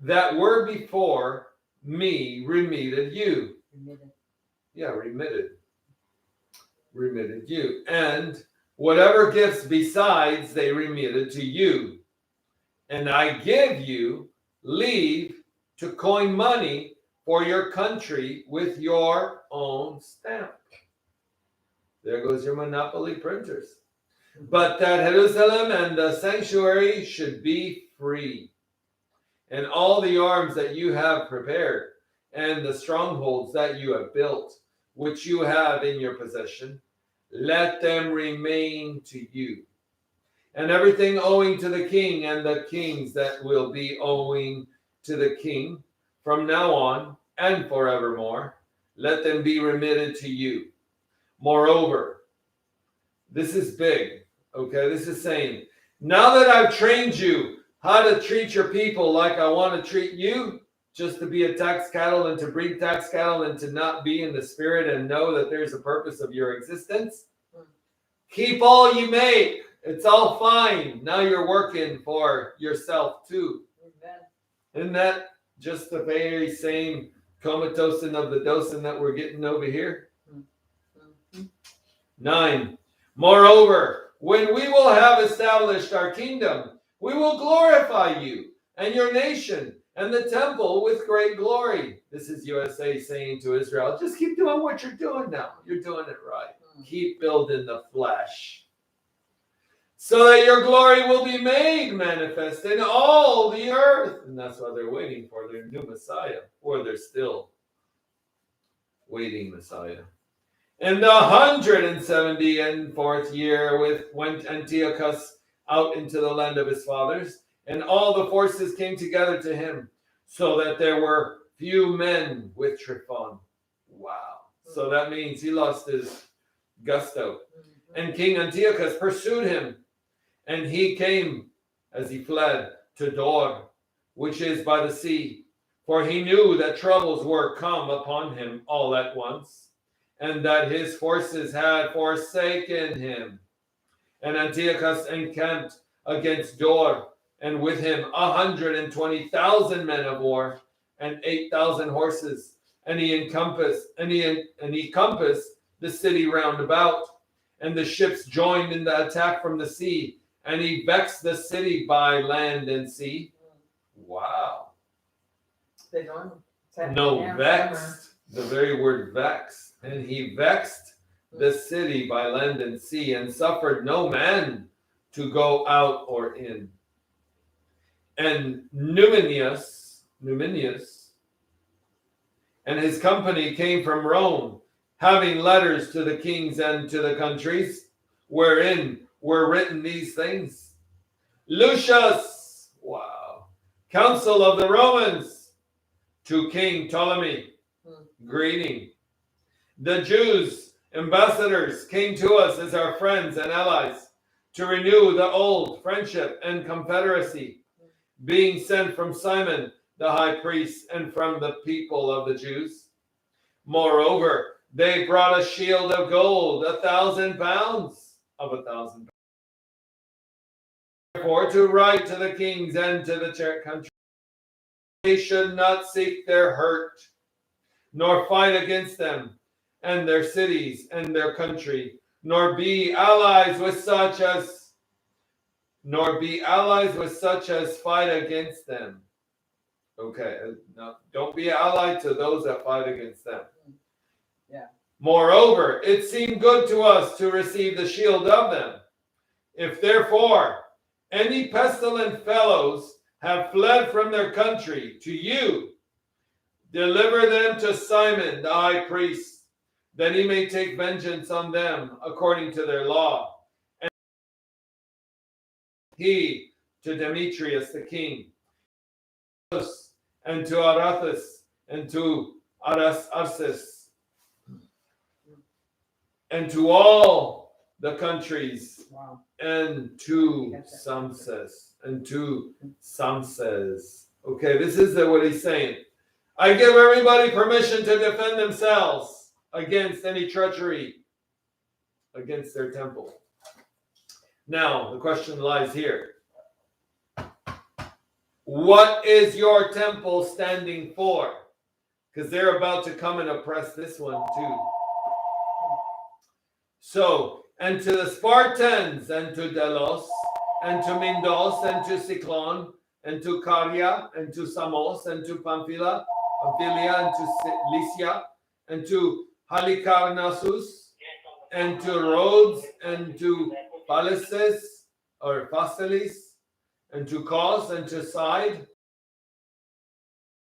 [SPEAKER 1] that were before me remitted you.
[SPEAKER 2] Remitted.
[SPEAKER 1] Yeah, remitted you. And whatever gifts besides they remitted to you. And I give you leave to coin money for your country with your own stamp. There goes your monopoly printers. But that Jerusalem and the sanctuary should be free, and all the arms that you have prepared, and the strongholds that you have built, which you have in your possession, let them remain to you. And everything owing to the king and the kings that will be owing to the king from now on and forevermore, let them be remitted to you. Moreover, this is big, okay? This is saying, now that I've trained you how to treat your people like I want to treat you, just to be a tax cattle and to breed tax cattle and to not be in the spirit and know that there's a purpose of your existence, keep all you make. It's all fine. Now you're working for yourself too.
[SPEAKER 2] Amen.
[SPEAKER 1] Isn't that just the very same comatosing of the dosing that we're getting over here?
[SPEAKER 2] Mm-hmm.
[SPEAKER 1] 9. Moreover, when we will have established our kingdom, we will glorify you and your nation and the temple with great glory. This is USA saying to Israel, just keep doing what you're doing now. You're doing it right. Keep building the flesh, so that your glory will be made manifest in all the earth. And that's why they're waiting for their new Messiah, or they're still waiting Messiah. In the 174th year went Antiochus out into the land of his fathers, and all the forces came together to him, so that there were few men with Tryphon. Wow. So that means he lost his gusto. And King Antiochus pursued him, and he came, as he fled, to Dor, which is by the sea, for he knew that troubles were come upon him all at once, and that his forces had forsaken him. And Antiochus encamped against Dor, and with him 120,000 men of war and 8,000 horses, and he compassed the city round about, and the ships joined in the attack from the sea, and he vexed the city by land and sea. Wow.
[SPEAKER 2] Big one.
[SPEAKER 1] No, vexed. The very word vexed. And he vexed the city by land and sea, and suffered no man to go out or in. And Numenius and his company came from Rome, having letters to the kings and to the countries, wherein were written these things. Lucius, wow, council of the Romans, to King Ptolemy, greeting. The Jews, ambassadors, came to us as our friends and allies, to renew the old friendship and confederacy, being sent from Simon the high priest and from the people of the Jews. Moreover, they brought a shield of gold, 1,000 pounds of 1,000 pounds. Therefore, to write to the kings and to the country, They should not seek their hurt, nor fight against them and their cities and their country, nor be allies with such as fight against them. Okay, no, don't be allied to those that fight against them.
[SPEAKER 2] Yeah.
[SPEAKER 1] Moreover, it seemed good to us to receive the shield of them. If therefore any pestilent fellows have fled from their country to you, deliver them to Simon the high priest, that he may take vengeance on them according to their law. And he to Demetrius the king, and to Arathas, and to Arsaces, and to all the countries,
[SPEAKER 2] Wow.
[SPEAKER 1] and to Samses, Okay, this is what he's saying. I give everybody permission to defend themselves against any treachery against their temple. Now, the question lies here. What is your temple standing for? Because they're about to come and oppress this one too. So, and to the Spartans, and to Delos, and to Mindos, and to Cyclon, and to Caria, and to Samos, and to Pamphylia, and to Lycia, and to Halicarnassus, and to Rhodes, and to Phasis, and to Cos, and to Side,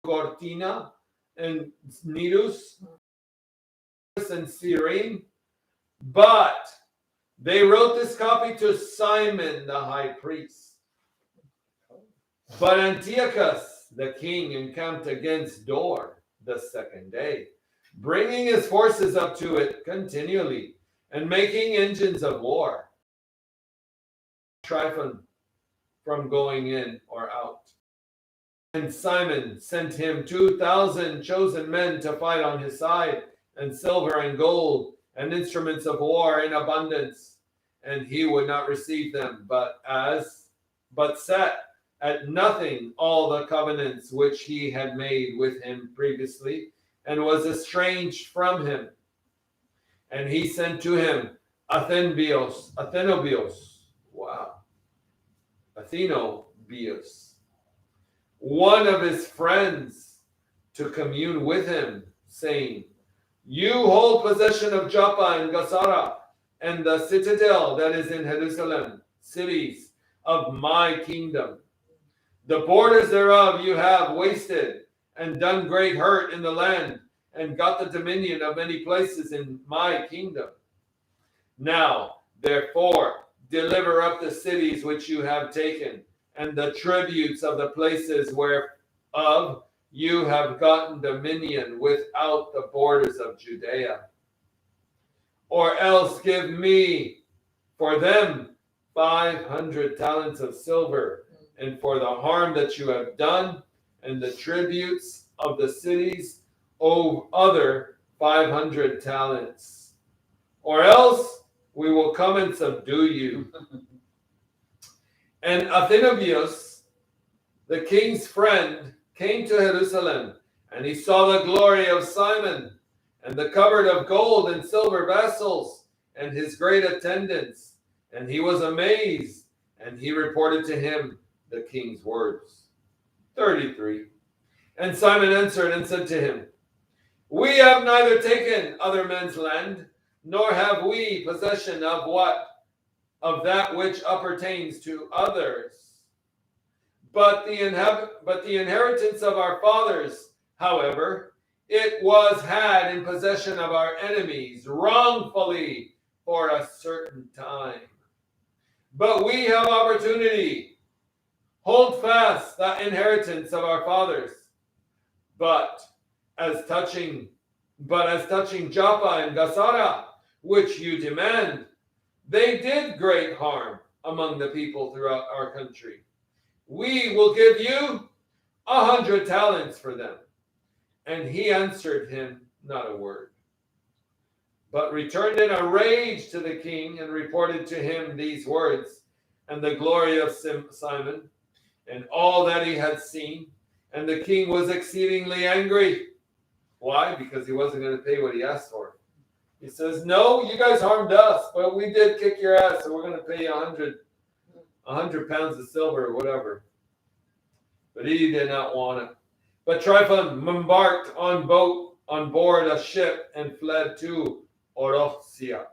[SPEAKER 1] Cortina, and Nidus, and Cyrene. But they wrote this copy to Simon the high priest. But Antiochus the king encamped against Dor the second day, bringing his forces up to it continually, and making engines of war. Tryphon from going in or out. And Simon sent him 2,000 chosen men to fight on his side, and silver and gold, and instruments of war in abundance. And he would not receive them, but set at nothing all the covenants which he had made with him previously, and was estranged from him. And he sent to him Athenobios, one of his friends, to commune with him, saying, You hold possession of Joppa and Gassara, and the citadel that is in Jerusalem, cities of my kingdom. The borders thereof you have wasted, and done great hurt in the land, and got the dominion of many places in my kingdom. Now, therefore, deliver up the cities which you have taken, and the tributes of the places whereof you have gotten dominion without the borders of Judea. Or else give me for them 500 talents of silver, and for the harm that you have done, and the tributes of the cities, other 500 talents. Or else we will come and subdue you. And Athenobius, the king's friend, came to Jerusalem, and he saw the glory of Simon, and the cupboard of gold and silver vessels, and his great attendants. And he was amazed, and he reported to him the king's words. 33. And Simon answered and said to him, We have neither taken other men's land, nor have we possession of that which appertains to others. But the inheritance of our fathers, however, it was had in possession of our enemies wrongfully for a certain time. But we have opportunity. Hold fast the inheritance of our fathers. But as touching Joppa and Gassara, which you demand, they did great harm among the people throughout our country. We will give you 100 talents for them. And he answered him not a word, but returned in a rage to the king, and reported to him these words, and the glory of Simon, and all that he had seen, And the king was exceedingly angry. Why? Because he wasn't going to pay what he asked for. He says, no, you guys harmed us, but we did kick your ass, so we're going to pay you 100 pounds of silver or whatever. But he did not want it. But Tryphon embarked on board a ship and fled to Orthosia.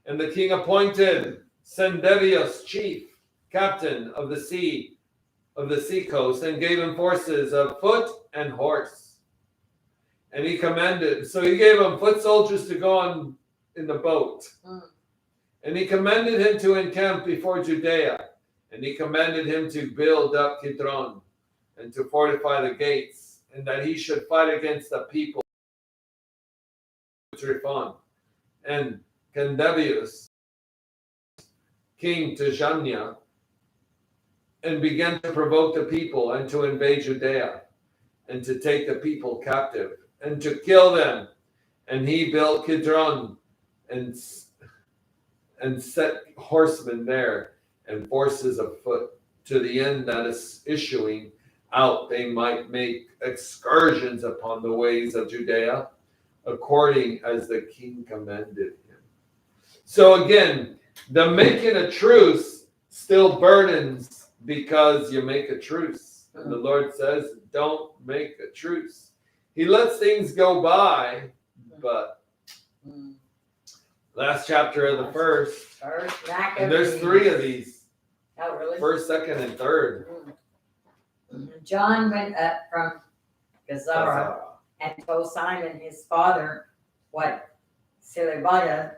[SPEAKER 1] And the king appointed Sendevius chief captain of the sea coast, and gave him forces of foot and horse. And he commanded, so he gave him foot soldiers to go on in the boat. And he commanded him to encamp before Judea. And he commanded him to build up Kidron and to fortify the gates, and that he should fight against the people of Tryphon and Candavius, king Tijania, and began to provoke the people and to invade Judea and to take the people captive and to kill them. And he built Kidron and set horsemen there and forces of foot, to the end that is issuing out they might make excursions upon the ways of Judea, according as the king commanded him. So again, the making a truce still burdens, because you make a truce. And the Lord says, don't make a truce. He lets things go by, but last chapter of the first, and there's 3 of these.
[SPEAKER 2] Oh, really?
[SPEAKER 1] First, second, and third.
[SPEAKER 2] John went up from Gazara and told Simon his father what Sendevius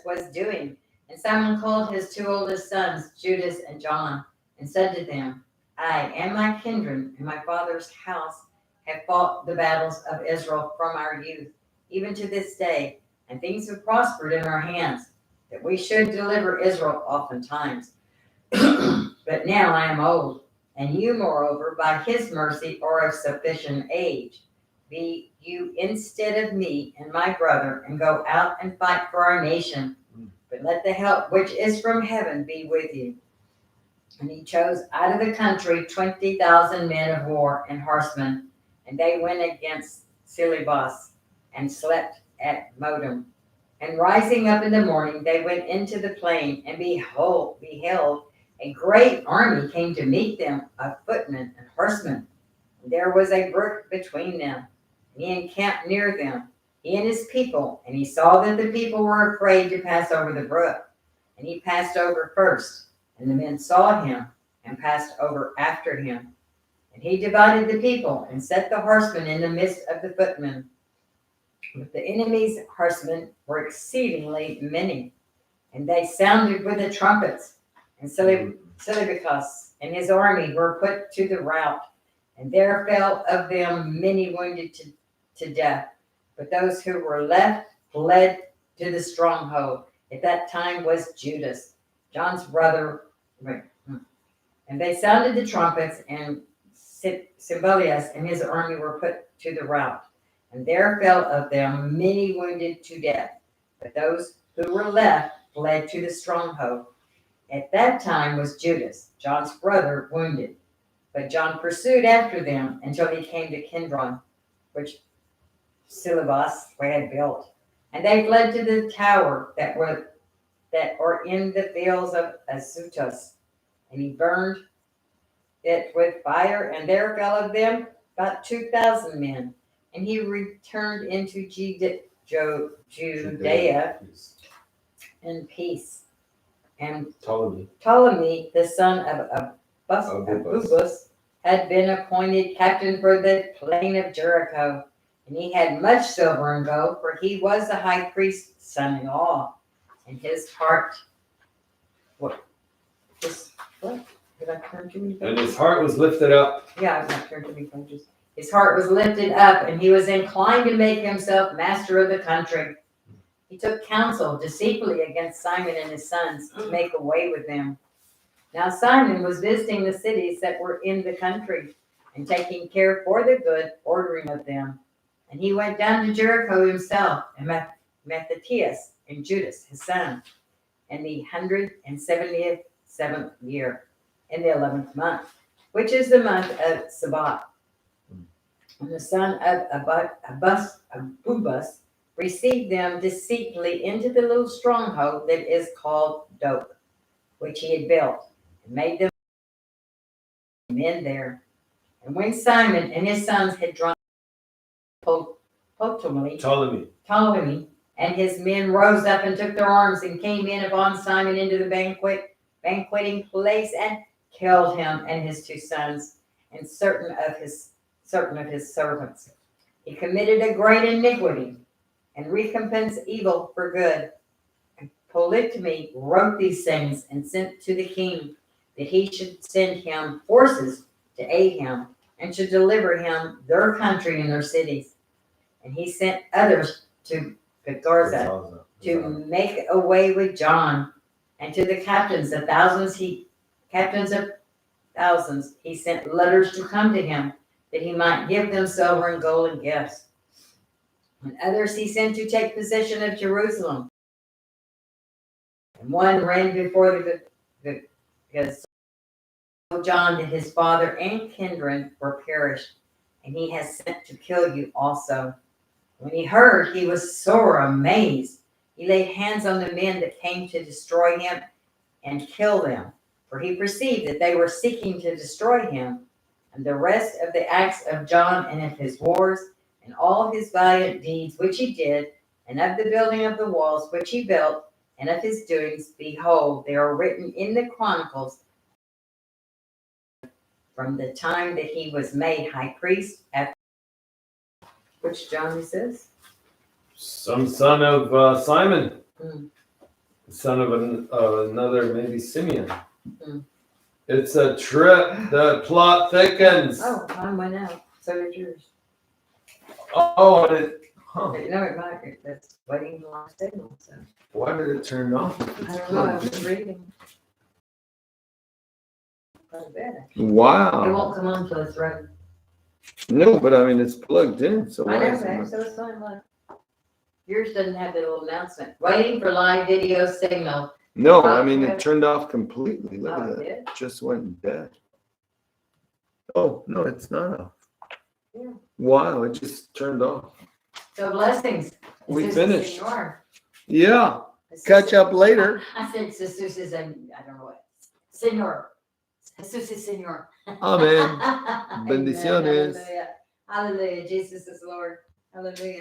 [SPEAKER 2] was doing. And Simon called his 2 oldest sons, Judas and John, and said to them, I and my kindred and my father's house have fought the battles of Israel from our youth, even to this day, and things have prospered in our hands, that we should deliver Israel oftentimes. But now I am old, and you, moreover, by his mercy are of sufficient age. Be you instead of me and my brother, and go out and fight for our nation. But let the help which is from heaven be with you. And he chose out of the country 20,000 men of war and horsemen, and they went against Silibas and slept at Modem. And rising up in the morning, they went into the plain, and beheld, a great army came to meet them of footmen and horsemen. And there was a brook between them. And he encamped near them, he and his people, and he saw that the people were afraid to pass over the brook. And he passed over first, and the men saw him and passed over after him. And he divided the people and set the horsemen in the midst of the footmen. But the enemy's horsemen were exceedingly many, and they sounded with the trumpets. And Seleucus and his army were put to the rout, and there fell of them many wounded to death. But those who were left fled to the stronghold. At that time was Judas, John's brother. And they sounded the trumpets, and Sibelius and his army were put to the rout. And there fell of them many wounded to death. But those who were left fled to the stronghold. At that time was Judas, John's brother, wounded. But John pursued after them until he came to Kidron, which Silibas had built. And they fled to the tower that are in the fields of Azotus. And he burned it with fire, and there fell of them about 2,000 men. And he returned into Judea in peace. And Ptolemy, the son of Abubus, had been appointed captain for the plain of Jericho. And he had much silver and gold, for he was the high priest's son-in-law. And his heart, what? Did I turn too many pages?
[SPEAKER 1] And his heart was lifted up.
[SPEAKER 2] Yeah, I've not turned too many pages. His heart was lifted up, and he was inclined to make himself master of the country. He took counsel deceitfully against Simon and his sons to make away with them. Now Simon was visiting the cities that were in the country, and taking care for the good ordering of them. And he went down to Jericho himself, and Mattathias and Judas his son, in the 177th year. in the 11th month, which is the month of Sabat. And the son of Abubus received them deceitfully into the little stronghold that is called Dope, which he had built, and made them men there. And when Simon and his sons had drawn Ptolemy, and his men rose up and took their arms and came in upon Simon into the banqueting place and killed him and his 2 sons and certain of his servants. He committed a great iniquity and recompensed evil for good. And Ptolemy wrote these things and sent to the king that he should send him forces to aid him and should deliver him their country and their cities. And he sent others to Garza to make away with John, and to the captains of thousands he sent letters to come to him, that he might give them silver and gold and gifts. And others he sent to take possession of Jerusalem. And one ran before because John that his father and kindred were perished, and he has sent to kill you also. When he heard, he was sore amazed. He laid hands on the men that came to destroy him and kill them, for he perceived that they were seeking to destroy him. And the rest of the acts of John and of his wars, and all his valiant deeds which he did, and of the building of the walls which he built, and of his doings, behold, they are written in the Chronicles from the time that he was made high priest. Which John is this?
[SPEAKER 1] Some son of Simon.
[SPEAKER 2] Mm.
[SPEAKER 1] Son of another, maybe Simeon.
[SPEAKER 2] Mm.
[SPEAKER 1] It's a trip. The plot thickens.
[SPEAKER 2] Oh, mine went out. So did yours.
[SPEAKER 1] Oh, and it, huh.
[SPEAKER 2] No, it might. That's waiting for my signal. So
[SPEAKER 1] Why did it turn off?
[SPEAKER 2] I don't know. I was reading. Quite a bit, actually. It
[SPEAKER 1] Wow.
[SPEAKER 2] won't come on till it's ready.
[SPEAKER 1] No, but I mean, it's plugged in. So
[SPEAKER 2] I
[SPEAKER 1] why
[SPEAKER 2] know
[SPEAKER 1] is
[SPEAKER 2] that.
[SPEAKER 1] it?
[SPEAKER 2] So it's fine. Look. Yours doesn't have the little announcement. Waiting for live video signal.
[SPEAKER 1] No, I mean, it turned off completely. Look
[SPEAKER 2] Oh,
[SPEAKER 1] at
[SPEAKER 2] it
[SPEAKER 1] that.
[SPEAKER 2] did?
[SPEAKER 1] Just went dead. Oh, no, it's not off.
[SPEAKER 2] Yeah.
[SPEAKER 1] Wow, it just turned off.
[SPEAKER 2] So blessings.
[SPEAKER 1] We
[SPEAKER 2] Jesus,
[SPEAKER 1] finished.
[SPEAKER 2] Senor.
[SPEAKER 1] Yeah.
[SPEAKER 2] Jesus.
[SPEAKER 1] Catch up later.
[SPEAKER 2] I said, Jesus is, I don't know what. Senor. Jesus is Senor.
[SPEAKER 1] Amen.
[SPEAKER 2] Amen.
[SPEAKER 1] Bendiciones.
[SPEAKER 2] Hallelujah. Hallelujah. Jesus is Lord. Hallelujah.